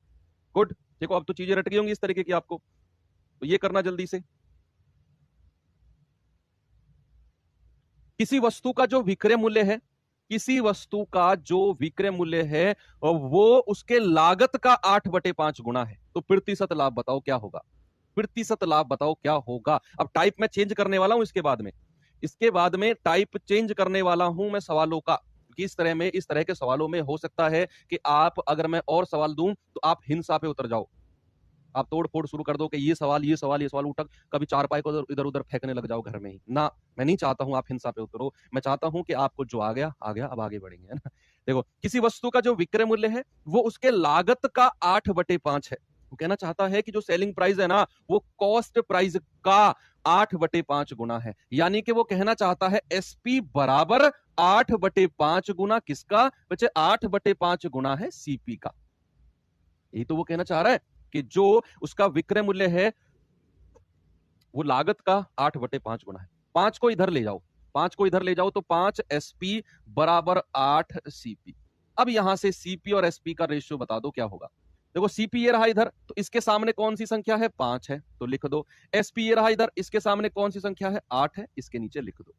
[SPEAKER 1] गुड। देखो अब तो चीजें रट गई होंगी इस तरीके की आपको, तो ये करना जल्दी से। किसी वस्तु का जो विक्रय मूल्य है, किसी वस्तु का जो विक्रय मूल्य है वो उसके लागत का 8/5 गुना है, तो प्रतिशत लाभ बताओ क्या होगा। प्रतिशत लाभ बताओ क्या होगा। अब टाइप में चेंज करने वाला हूं इसके बाद में, इसके बाद में टाइप चेंज करने वाला हूं मैं सवालों का, कि इस तरह में, इस तरह के सवालों में हो सकता है कि आप, अगर मैं और सवाल दूं तो आप हिंसा पे उतर जाओ, आप तोड़ फोड़ शुरू कर दो कि ये सवाल, ये सवाल, ये सवाल, उठक कभी चारपाई को इधर उधर फेंकने लग जाओ घर में ही ना। मैं नहीं चाहता हूं आप हिंसा पे उतरो, मैं चाहता हूं कि आपको जो आ गया आ गया, अब आगे बढ़ेंगे, है ना। देखो किसी वस्तु का जो विक्रय मूल्य है वो उसके लागत का 8/5 है। वो कहना चाहता है कि जो सेलिंग प्राइस है ना वो कॉस्ट प्राइस का 8/5 गुना है, यानी कि वो कहना चाहता है एसपी बराबर 8/5 गुना किसका बच्चे? 8/5 गुना है सीपी का। यही तो वो कहना चाह रहा है कि जो उसका विक्रय मूल्य है वो लागत का 8/5 गुना है। 5 को इधर ले जाओ, 5 को इधर ले जाओ, तो 5 एसपी बराबर 8 सीपी। अब यहां से सीपी और एसपी का रेशियो बता दो क्या होगा। देखो सीपी ये रहा इधर, तो इसके सामने कौन सी संख्या है? 5 है, तो लिख दो। एसपी ये रहा इधर, इसके सामने कौन सी संख्या है? 8 है, इसके नीचे लिख दो।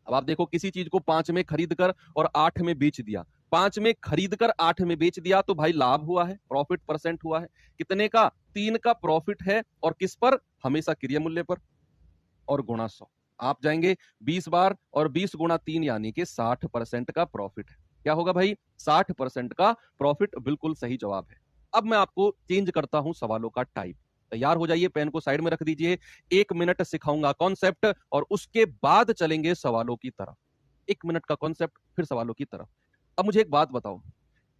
[SPEAKER 1] अब आप देखो, किसी चीज को 5 में खरीद कर और 8 में बेच दिया, 5 में खरीद कर 8 में बेच दिया, तो भाई लाभ हुआ है, प्रॉफिट परसेंट हुआ है। कितने का? 3 का प्रॉफिट है, और किस पर? हमेशा क्रिया मूल्य पर, और गुणा 100। आप जाएंगे 20 बार, और 20 गुणा 3 यानी कि 60% का प्रॉफिट है। क्या होगा भाई? 60% का प्रॉफिट, बिल्कुल सही जवाब है। अब मैं आपको चेंज करता हूं सवालों का टाइप। तैयार हो जाइए, पेन को साइड में रख दीजिए। 1 मिनट सिखाऊंगा कॉन्सेप्ट, और उसके बाद चलेंगे सवालों की तरफ। 1 मिनट का कॉन्सेप्ट, फिर सवालों की तरफ। अब मुझे एक बात बताओ,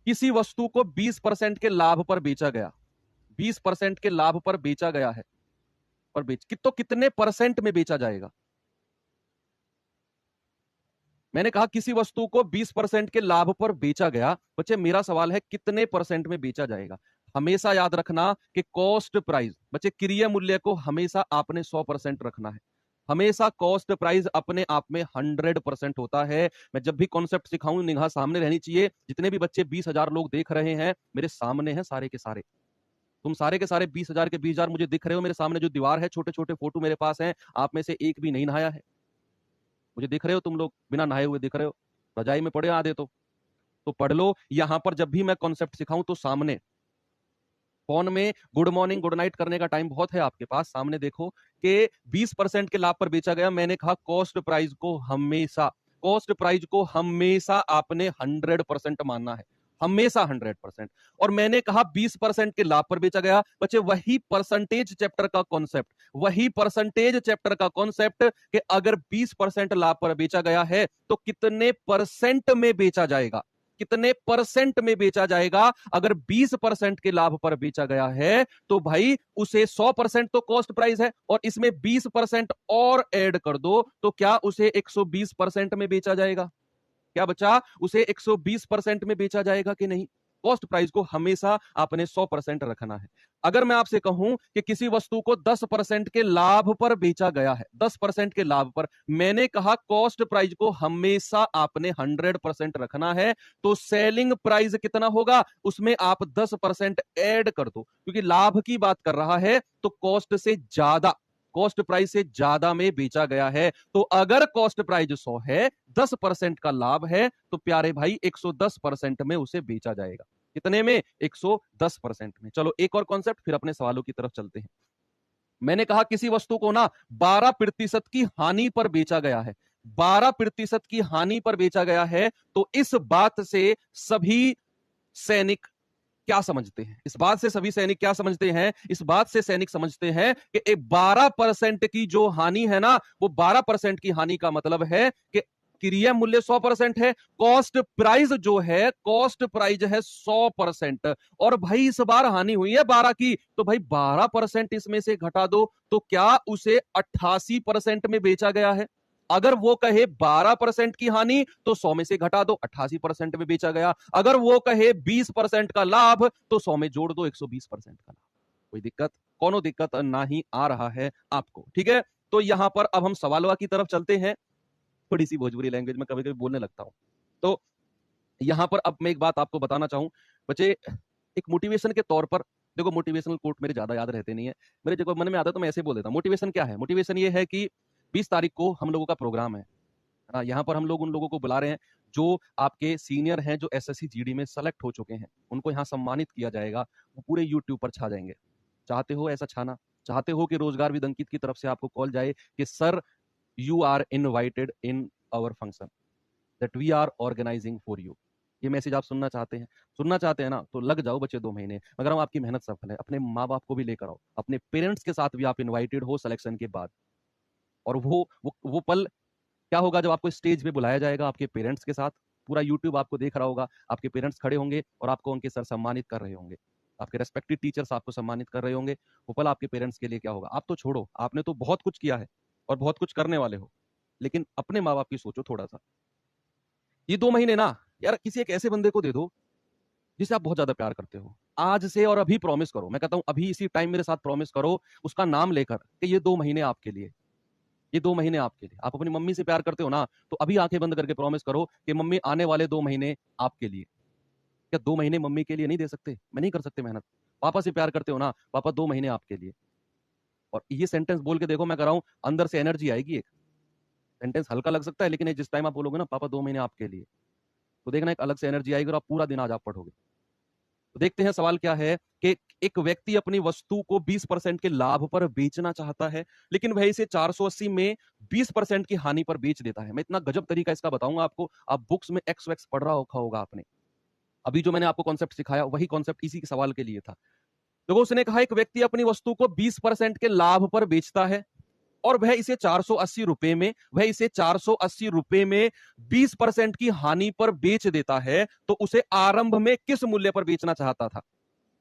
[SPEAKER 1] किसी वस्तु को 20% के लाभ पर बेचा गया, 20% के लाभ पर बेचा गया है, और तो कितने परसेंट में बेचा जाएगा? मैंने कहा किसी वस्तु को 20% के लाभ पर बेचा गया। बच्चे मेरा सवाल है, कितने परसेंट में बेचा जाएगा? हमेशा याद रखना कि कॉस्ट प्राइस, बच्चे क्रिया मूल्य को हमेशा आपने 100% रखना है। हमेशा कॉस्ट प्राइस अपने आप में 100% होता है। मैं जब भी कॉन्सेप्ट सिखाऊं, निगाह सामने रहनी चाहिए। जितने भी बच्चे 20,000 लोग देख रहे हैं, मेरे सामने हैं सारे के सारे। तुम सारे के सारे 20,000 के 20,000 मुझे दिख रहे हो। मेरे सामने जो दीवार है, छोटे छोटे फोटो मेरे पास हैं, आप में से एक भी नहीं नहाया है। मुझे दिख रहे हो, तुम लोग बिना नहाए हुए दिख रहे हो, रजाई में पड़े आधे तो पढ़ लो। यहां पर जब भी मैं कॉन्सेप्ट सिखाऊं, तो सामने फोन में गुड मॉर्निंग गुड नाइट करने का टाइम बहुत है आपके पास। सामने देखो कि 20% के लाभ पर बेचा गया। मैंने कहा कॉस्ट प्राइस को हमेशा आपने 100% मानना है, हमेशा 100%। और मैंने कहा 20% के लाभ पर बेचा गया। बच्चे वही परसेंटेज चैप्टर का कॉन्सेप्ट, वही परसेंटेज चैप्टर का कॉन्सेप्ट कि अगर 20% लाभ पर बेचा गया है, तो कितने परसेंट में बेचा जाएगा, कितने परसेंट में बेचा जाएगा। अगर 20% के लाभ पर बेचा गया है, तो भाई उसे 100% तो कॉस्ट प्राइस है, और इसमें 20% और ऐड कर दो, तो क्या उसे 120% में बेचा जाएगा? क्या बचा? उसे 120% में बेचा जाएगा कि नहीं? कॉस्ट प्राइस को हमेशा आपने 100% रखना है। अगर मैं आपसे कहूं कि किसी वस्तु को 10% के लाभ पर बेचा गया है, 10% के लाभ पर, मैंने कहा कॉस्ट प्राइस को हमेशा आपने 100% रखना है, तो सेलिंग प्राइस कितना होगा? उसमें आप 10% ऐड कर दो, क्योंकि लाभ की बात कर रहा है, तो कॉस्ट से ज्यादा, कॉस्ट प्राइस से ज्यादा में बेचा गया है। तो अगर कॉस्ट प्राइस 100 है, 10% का लाभ है, तो प्यारे भाई 110% में उसे बेचा जाएगा। कितने में? 110% में। चलो एक और कॉन्सेप्ट, फिर अपने सवालों की तरफ चलते हैं। मैंने कहा किसी वस्तु को ना 12% की हानि पर बेचा गया है, 12% की हानि पर बेचा गया है, तो इस बात से सभी सैनिक क्या समझते हैं? इस बात से सभी सैनिक क्या समझते हैं? इस बात से सैनिक समझते हैं कि एक 12% की जो हानि है ना, वो 12% की हानि का मतलब है कि क्रिया मूल्य 100% है, कॉस्ट प्राइस जो है, कॉस्ट प्राइस है 100%, और भाई इस बार हानि हुई है 12 की, तो भाई 12% इसमें से घटा दो, तो क्या उसे 88% में बेचा गया है? अगर वो कहे 12% की हानि, तो 100 में से घटा दो, 88% में बेचा गया। अगर वो कहे 20% का लाभ, तो 100 में जोड़ दो 120% का लाभ। कोई दिक्कत? कोनो दिक्कत ना ही आ रहा है आपको, ठीक है? तो यहां पर अब हम सवालों की तरफ चलते हैं। थोड़ी सी भोजपुरी लैंग्वेज में कभी कभी बोलने लगता हूं। तो यहां पर अब मैं एक बात आपको बताना चाहूं बच्चे, एक मोटिवेशन के तौर पर, देखो मोटिवेशनल कोट मेरे ज्यादा याद रहते नहीं है, मेरे जब मन में आता है तो मैं ऐसे बोल देता हूं। मोटिवेशन क्या है? मोटिवेशन ये है कि 20 तारीख को हम लोगों का प्रोग्राम है ना, यहाँ पर हम लोग उन लोगों को बुला रहे हैं जो आपके सीनियर हैं, जो एसएससी जीडी में सेलेक्ट हो चुके हैं, उनको यहाँ सम्मानित किया जाएगा। वो पूरे यूट्यूब पर छा जाएंगे। चाहते हो ऐसा छाना? चाहते हो कि रोजगार विद अंकित की तरफ से आपको कॉल जाए कि sir you are invited in our function that we are organising for you? ये मैसेज आप सुनना चाहते हैं? सुनना चाहते हैं ना, तो लग जाओ बच्चे 2 महीने, मगर हम आपकी मेहनत सफल है। अपने माँ बाप को भी लेकर आओ, अपने पेरेंट्स के साथ भी आप इन्वाइटेड हो सिलेक्शन के बाद। और वो पल क्या होगा जब आपको स्टेज पे बुलाया जाएगा आपके पेरेंट्स के साथ? पूरा यूट्यूब आपको देख रहा होगा, आपके पेरेंट्स खड़े होंगे और आपको उनके सर सम्मानित कर रहे होंगे, आपके रेस्पेक्टिव टीचर्स आपको सम्मानित कर रहे होंगे। वो पल आपके पेरेंट्स के लिए क्या होगा? आप तो छोड़ो, आपने तो बहुत कुछ किया है और बहुत कुछ करने वाले हो, लेकिन अपने माँ बाप की सोचो थोड़ा सा। ये 2 महीने ना यार किसी एक ऐसे बंदे को दे दो जिसे आप बहुत ज्यादा प्यार करते हो। आज से और अभी प्रॉमिस करो, मैं कहता हूं अभी इसी टाइम मेरे साथ प्रॉमिस करो, उसका नाम लेकर, कि ये 2 महीने आपके लिए, ये 2 महीने आपके लिए। आप अपनी मम्मी से प्यार करते हो ना, तो अभी आंखें बंद करके प्रॉमिस करो कि मम्मी आने वाले 2 महीने आपके लिए। क्या 2 महीने मम्मी के लिए नहीं दे सकते? मैं नहीं कर सकते मेहनत? पापा से प्यार करते हो ना, पापा 2 महीने आपके लिए। और ये सेंटेंस बोल के देखो, मैं कर रहा हूँ, अंदर से एनर्जी आएगी एक। सेंटेंस हल्का लग सकता है, लेकिन जिस टाइम आप बोलोगे ना पापा 2 महीने आपके लिए, तो देखना एक अलग से एनर्जी आएगी और आप पूरा दिन आज आप पढ़ोगे। तो देखते हैं सवाल क्या है कि एक व्यक्ति अपनी वस्तु को 20% के लाभ पर बेचना चाहता है, लेकिन वह इसे 480 में 20% की हानि पर बेच देता है। मैं इतना गजब तरीका इसका बताऊंगा आपको, आप बुक्स में एक्स वैक्स पढ़ रहा होगा आपने। अभी जो मैंने आपको कॉन्सेप्ट सिखाया वही कॉन्सेप्ट इसी के सवाल के लिए था। देखो उसने कहा एक व्यक्ति अपनी वस्तु को 20% के लाभ पर बेचता है और वह इसे 480 रुपए में, वह इसे 480 रुपए में 20% की हानि पर बेच देता है, तो उसे आरंभ में किस मूल्य पर बेचना चाहता था?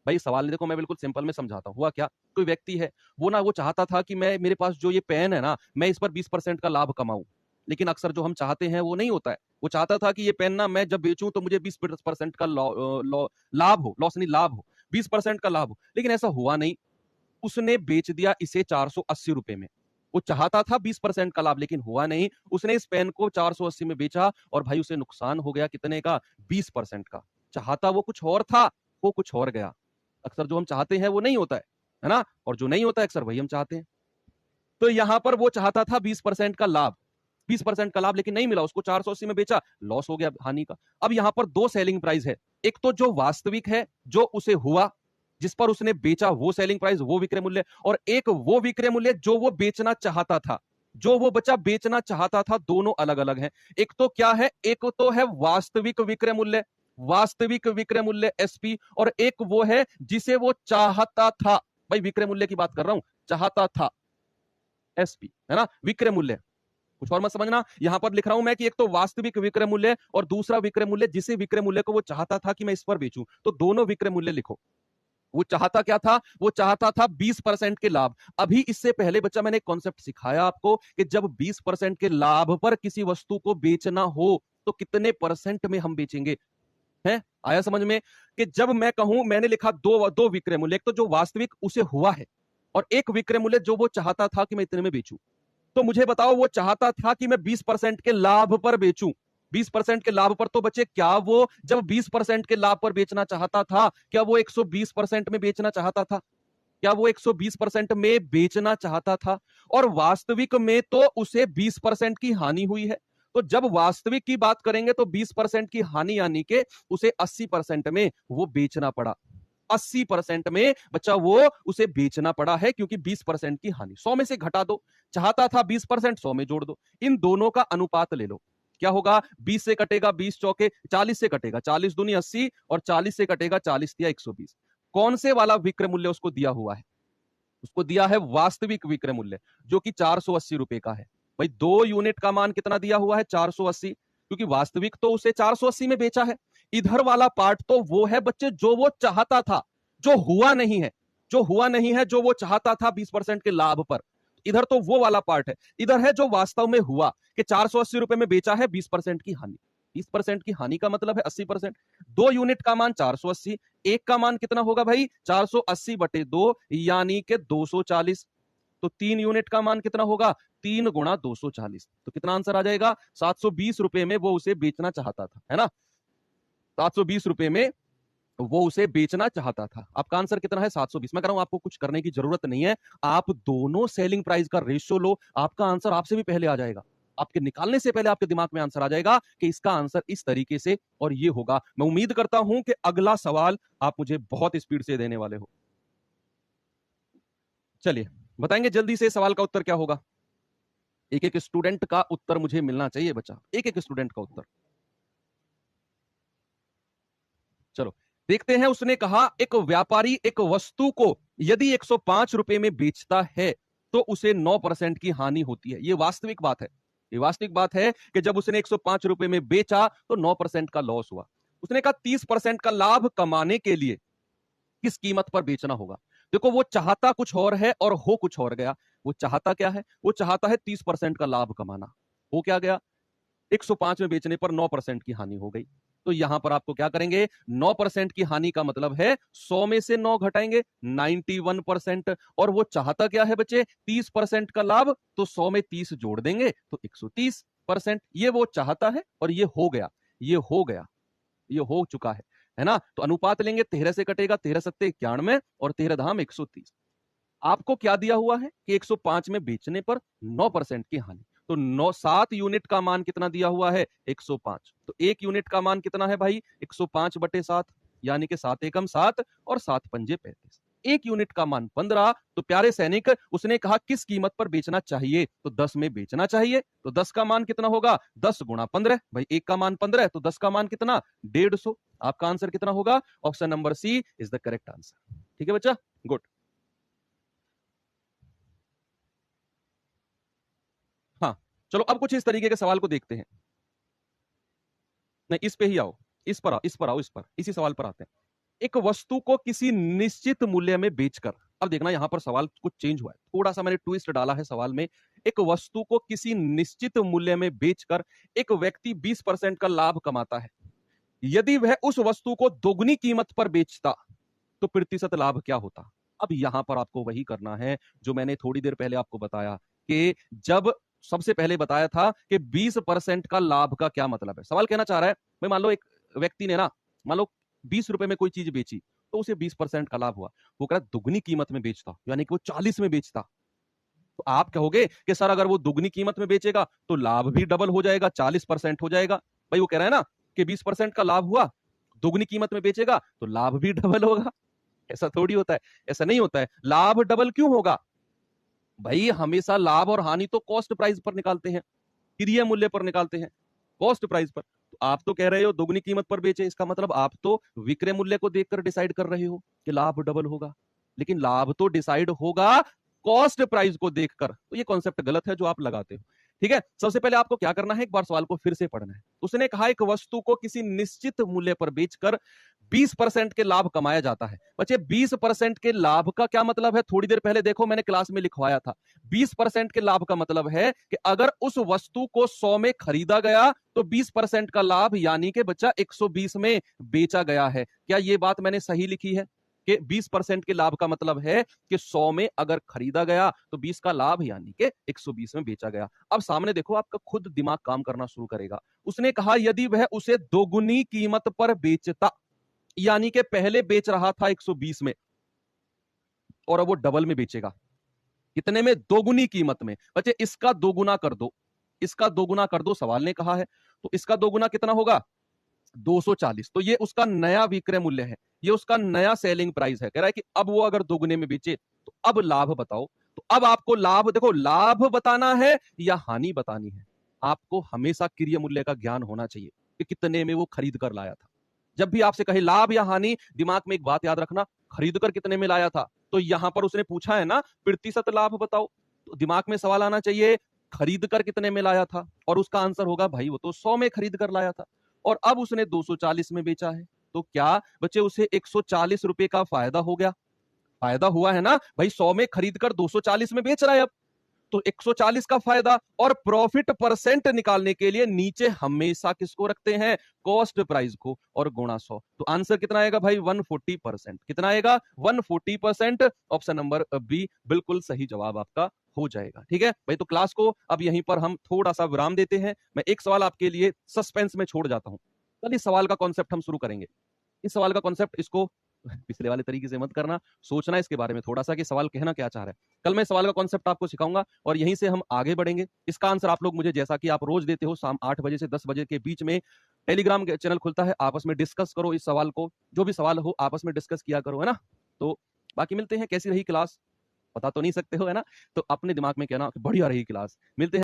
[SPEAKER 1] भाई सवाल देखो, मैं बिल्कुल सिंपल में समझाता हूं। हुआ क्या, कोई व्यक्ति है, वो चाहता था कि मैं, मेरे पास जो ये पेन है ना, मैं इस पर 20% का लाभ कमाऊं। लेकिन अक्सर जो हम चाहते हैं वो नहीं होता है। वो चाहता था कि ये पेन ना मैं जब बेचूं तो मुझे 20% का लाभ हो, लॉस नहीं लाभ हो, 20% का लाभ हो। लेकिन ऐसा हुआ नहीं, उसने बेच दिया इसे 480 रुपए में। वो चाहता था 20% का लाभ, लेकिन हुआ नहीं। उसने इस पेन को 480 में बेचा और भाई उसे नुकसान हो गया कितने का? 20% का। चाहता वो कुछ और था, वो कुछ और गया। अक्सर जो हम चाहते हैं वो नहीं होता है ना? और जो नहीं होता है अक्सर वही हम चाहते हैं। तो यहां पर वो चाहता था 20% का लाभ, 20% का लाभ, लेकिन नहीं मिला उसको, 480 में बेचा, लॉस हो गया हानि का। अब यहां पर दो सेलिंग प्राइस है, एक तो जो वास्तविक है, जो उसे हुआ, जिस पर उसने बेचा, वो सेलिंग प्राइस, वो विक्रय मूल्य, और एक वो विक्रय मूल्य जो वो बेचना चाहता था, जो वो बच्चा बेचना चाहता था। दोनों अलग अलग हैं। एक तो क्या है, एक तो है वास्तविक विक्रय मूल्य, वास्तविक विक्रय मूल्य एसपी, और एक वो है जिसे वो चाहता था। भाई विक्रय मूल्य की बात कर रहा हूं, चाहता था, एसपी है ना, विक्रय मूल्य। कुछ और मत समझना, यहां पर लिख रहा हूं मैं कि एक तो वास्तविक विक्रय मूल्य और दूसरा विक्रय मूल्य जिसे विक्रय मूल्य को वो चाहता था कि मैं इस पर बेचूं। तो दोनों विक्रय मूल्य लिखो। वो चाहता क्या था? वो चाहता था 20% के लाभ। अभी इससे पहले बच्चा मैंने एक कॉन्सेप्ट सिखाया आपको कि जब 20% के लाभ पर किसी वस्तु को बेचना हो तो कितने परसेंट में हम बेचेंगे। है आया समझ में? कि जब मैं कहूं, मैंने लिखा दो दो विक्रय मूल्य, एक तो जो वास्तविक उसे हुआ है और एक विक्रय मूल्य जो वो चाहता था कि मैं इतने में बेचूं। तो मुझे बताओ, वो चाहता था कि मैं 20% के लाभ पर बेचूं। 20% के लाभ पर, तो बच्चे क्या वो जब 20% के लाभ पर बेचना चाहता था, क्या वो 120% में बेचना चाहता था? क्या वो 120% में बेचना चाहता था? और वास्तविक में तो उसे 20% की हानि हुई है। तो जब वास्तविक की बात करेंगे तो 20% की हानि यानी कि उसे 80% में वो बेचना पड़ा। 80% में बच्चा वो उसे बेचना पड़ा है, क्योंकि 20% की हानि। 100 में से घटा दो, चाहता था 20%, 100 में जोड़ दो, इन दोनों का अनुपात ले लो। क्या होगा? 20 से कटेगा 20 चौके 40 से कटेगा, 40 दूनी 80, और 40 से कटेगा 40 दिया 120। कौन से वाला विक्रय मूल्य उसको दिया हुआ है? उसको दिया है वास्तविक विक्रय मूल्य, जो कि 480 रुपए का है। भाई 2 यूनिट का मान कितना दिया हुआ है? 480, क्योंकि वास्तविक तो उसे 480 में बेचा है। इधर वाला पार्ट तो वो है बच्चे जो वो चाहता था, जो हुआ नहीं है, जो हुआ नहीं है, जो वो चाहता था 20% के लाभ पर। इधर तो वो वाला पार्ट है, इधर है जो वास्तव में हुआ कि 480 रुपए में बेचा है, 20% की हानि। 20% की हानि का मतलब है 80%। 2 यूनिट का मान 480, एक का मान कितना होगा भाई? 480 बटे 2 यानी कि 240। तो 3 यूनिट का मान कितना होगा? 3 गुणा 240। तो कितना आंसर आ जाएगा? 720 रुपए में वो उसे बेचना चाहता था, है ना? 720 रुपए में वो उसे बेचना चाहता था। आपका आंसर कितना है? 720। मैं कह रहा हूं आपको कुछ करने की जरूरत नहीं है, आप दोनों सेलिंग प्राइस का रेशियो लो, आपका आंसर आपसे भी पहले आ जाएगा। आपके निकालने से पहले आपके दिमाग में आंसर आ जाएगा कि इसका आंसर इस तरीके से और ये होगा। मैं उम्मीद करता हूं कि अगला सवाल आप मुझे बहुत स्पीड से देने वाले हो। चलिए बताएंगे जल्दी से सवाल का उत्तर क्या होगा। एक एक स्टूडेंट का उत्तर मुझे मिलना चाहिए बच्चा, एक एक स्टूडेंट का उत्तर। चलो देखते हैं। उसने कहा एक व्यापारी एक वस्तु को यदि 105 रुपए में बेचता है तो उसे 9% की हानि होती है। यह वास्तविक बात है, ये वास्तविक बात है कि जब उसने 105 रुपए में बेचा तो 9% का लॉस हुआ। उसने कहा 30% का लाभ कमाने के लिए किस कीमत पर बेचना होगा। देखो वो चाहता कुछ और है और हो कुछ और गया। वो चाहता क्या है? वो चाहता है 30% का लाभ कमाना, हो क्या गया? 105 में बेचने पर 9% की हानि हो गई। तो यहां पर आपको क्या करेंगे? 9% की हानि का मतलब है 100 में से 9 घटाएंगे, 91%। और वो चाहता क्या है बच्चे? 30% का लाभ, तो 100 में 30 जोड़ देंगे तो 130%। ये वो चाहता है और ये हो गया, ये हो गया, ये हो चुका है। है ना। तो अनुपात लेंगे, 13 से कटेगा, 13 सत्ते 91 और 13 धाम 130। आपको क्या दिया हुआ है कि 105 में बेचने पर 9% की हानि। तो 7 यूनिट का मान कितना दिया हुआ है? 105। तो 1 यूनिट का मान कितना है भाई? 105/7, यानी कि 7 एकम 7 और 7 पंजे 35। 1 यूनिट का मान 15। तो प्यारे सैनिक, उसने कहा किस कीमत पर बेचना चाहिए? तो 10 में बेचना चाहिए। तो 10 का मान कितना होगा? 10 गुणा 15। भाई 1 का मान 15 है, तो 10 का मान कितना? 150। आपका आंसर कितना होगा? Option number C is the correct answer. ठीक है बच्चा, गुड। हाँ, चलो अब कुछ इस तरीके के सवाल को देखते हैं। नहीं, इस पे ही आओ, इस पर आओ, इस पर आओ, इस पर, इसी सवाल पर आते हैं। एक वस्तु को किसी निश्चित मूल्य में बेचकर, अब देखना यहां पर सवाल कुछ चेंज हुआ है, थोड़ा सा मैंने ट्विस्ट डाला है सवाल में। एक वस्तु को किसी निश्चित मूल्य में बेचकर एक व्यक्ति 20% का लाभ कमाता है। यदि वह उस वस्तु को दोगुनी कीमत पर बेचता तो प्रतिशत लाभ क्या होता? अब यहां पर आपको वही करना है जो मैंने थोड़ी देर पहले आपको बताया, कि जब सबसे पहले बताया था कि 20% का लाभ का क्या मतलब है। सवाल कहना चाह रहा है भाई, मान लो एक व्यक्ति ने ना, मान लो 20 रुपए में कोई चीज बेची, तो उसे 20% का लाभ हुआ। वो कह रहा दुगनी कीमत में बेचता, यानी कि वो 40 में बेचता, तो आप कहोगे कि सर अगर वो दुगनी कीमत में बेचेगा तो लाभ भी डबल हो जाएगा, 40% हो जाएगा। भाई वो कह रहा है ना कि 20% का लाभ हुआ, दुगनी कीमत में बेचेगा तो लाभ भी डबल होगा। ऐसा थोड़ी होता है, ऐसा नहीं होता है। लाभ डबल क्यों होगा? भाई हमेशा लाभ और हानि तो कॉस्ट प्राइस पर निकालते हैं, क्रिय मूल्य पर निकालते हैं, कॉस्ट प्राइस पर। तो आप तो कह रहे हो दोगुनी कीमत पर बेचे, इसका मतलब आप तो विक्रय मूल्य को देखकर डिसाइड कर रहे हो कि लाभ डबल होगा, लेकिन लाभ तो डिसाइड होगा कॉस्ट प्राइस को देखकर। तो ये कॉन्सेप्ट गलत है जो आप लगाते हो। ठीक है, सबसे पहले आपको क्या करना है, एक बार सवाल को फिर से पढ़ना है। उसने कहा एक वस्तु को किसी निश्चित मूल्य पर बेचकर 20% के लाभ कमाया जाता है। बच्चे 20% के लाभ का क्या मतलब है? थोड़ी देर पहले देखो मैंने क्लास में लिखवाया था। 20% के लाभ का मतलब है कि अगर उस वस्तु को 100 में खरीदा गया तो 20% का लाभ, यानी कि बच्चा 120 में बेचा गया है। क्या ये बात मैंने सही लिखी है कि 20% के लाभ का मतलब है कि 100 में अगर खरीदा गया तो 20 का लाभ, यानी कि 120 में बेचा गया। अब सामने देखो, आपका खुद दिमाग काम करना शुरू करेगा। उसने कहा यदि वह उसे दोगुनी कीमत पर बेचता, यानी कि पहले बेच रहा था 120 में और अब वो डबल में बेचेगा। कितने में? दोगुनी कीमत में। बच्चे इसका दोगुना कर दो, इसका दोगुना कर दो, सवाल ने कहा है। तो इसका दोगुना कितना होगा? 240। तो ये उसका नया विक्रय मूल्य है, ये उसका नया सेलिंग प्राइस है। कह रहा है कि अब वो अगर दोगुने में बेचे तो अब लाभ बताओ। तो अब आपको लाभ, देखो लाभ बताना है या हानि बतानी है। आपको हमेशा क्रिय मूल्य का ज्ञान होना चाहिए कि कितने में वो खरीद कर लाया था। जब भी आपसे कहे लाभ या हानि, दिमाग में एक बात याद रखना, खरीद कर कितने में लाया था। तो यहां पर उसने पूछा है ना प्रतिशत लाभ बताओ, तो दिमाग में सवाल आना चाहिए खरीद कर कितने में लाया था, और उसका आंसर होगा भाई वो तो 100 में खरीद कर लाया था और अब उसने 240 में बेचा है। तो क्या बच्चे उसे 140 रुपए का फायदा हो गया? फायदा हुआ है ना भाई, 100 में खरीद कर 240 में बेच रहा है अब, तो 140 का फायदा। और प्रॉफिट परसेंट निकालने के लिए नीचे हमेशा किसको रखते हैं? कॉस्ट प्राइस को, और गुणा 100। तो आंसर कितना आएगा भाई? 140%। कितना आएगा? 140%। ऑप्शन नंबर बी बिल्कुल सही जवाब आपका हो जाएगा। ठीक है भाई, तो क्लास को अब यहीं पर हम थोड़ा सा विराम देते हैं। मैं एक सवाल आपके लिए सस्पेंस में छोड़ जाता हूं, कल इस सवाल का कॉन्सेप्ट हम शुरू करेंगे। इस सवाल का कॉन्सेप्ट, इसको पिछले वाले तरीके से मत करना, सोचना इसके बारे में थोड़ा सा कि सवाल कहना क्या चाह रहा है। कल मैं सवाल का कॉन्सेप्ट आपको सिखाऊंगा और यहीं से हम आगे बढ़ेंगे। इसका आंसर आप लोग मुझे, जैसा कि आप रोज देते हो, शाम 8 बजे से 10 बजे के बीच में टेलीग्राम चैनल खुलता है, आपस में डिस्कस करो इस सवाल को, जो भी सवाल हो आपस में डिस्कस किया करो, है ना। तो बाकी मिलते हैं। कैसी रही क्लास बता तो नहीं सकते हो, है ना, तो अपने दिमाग में कहना बढ़िया रही क्लास। मिलते हैं।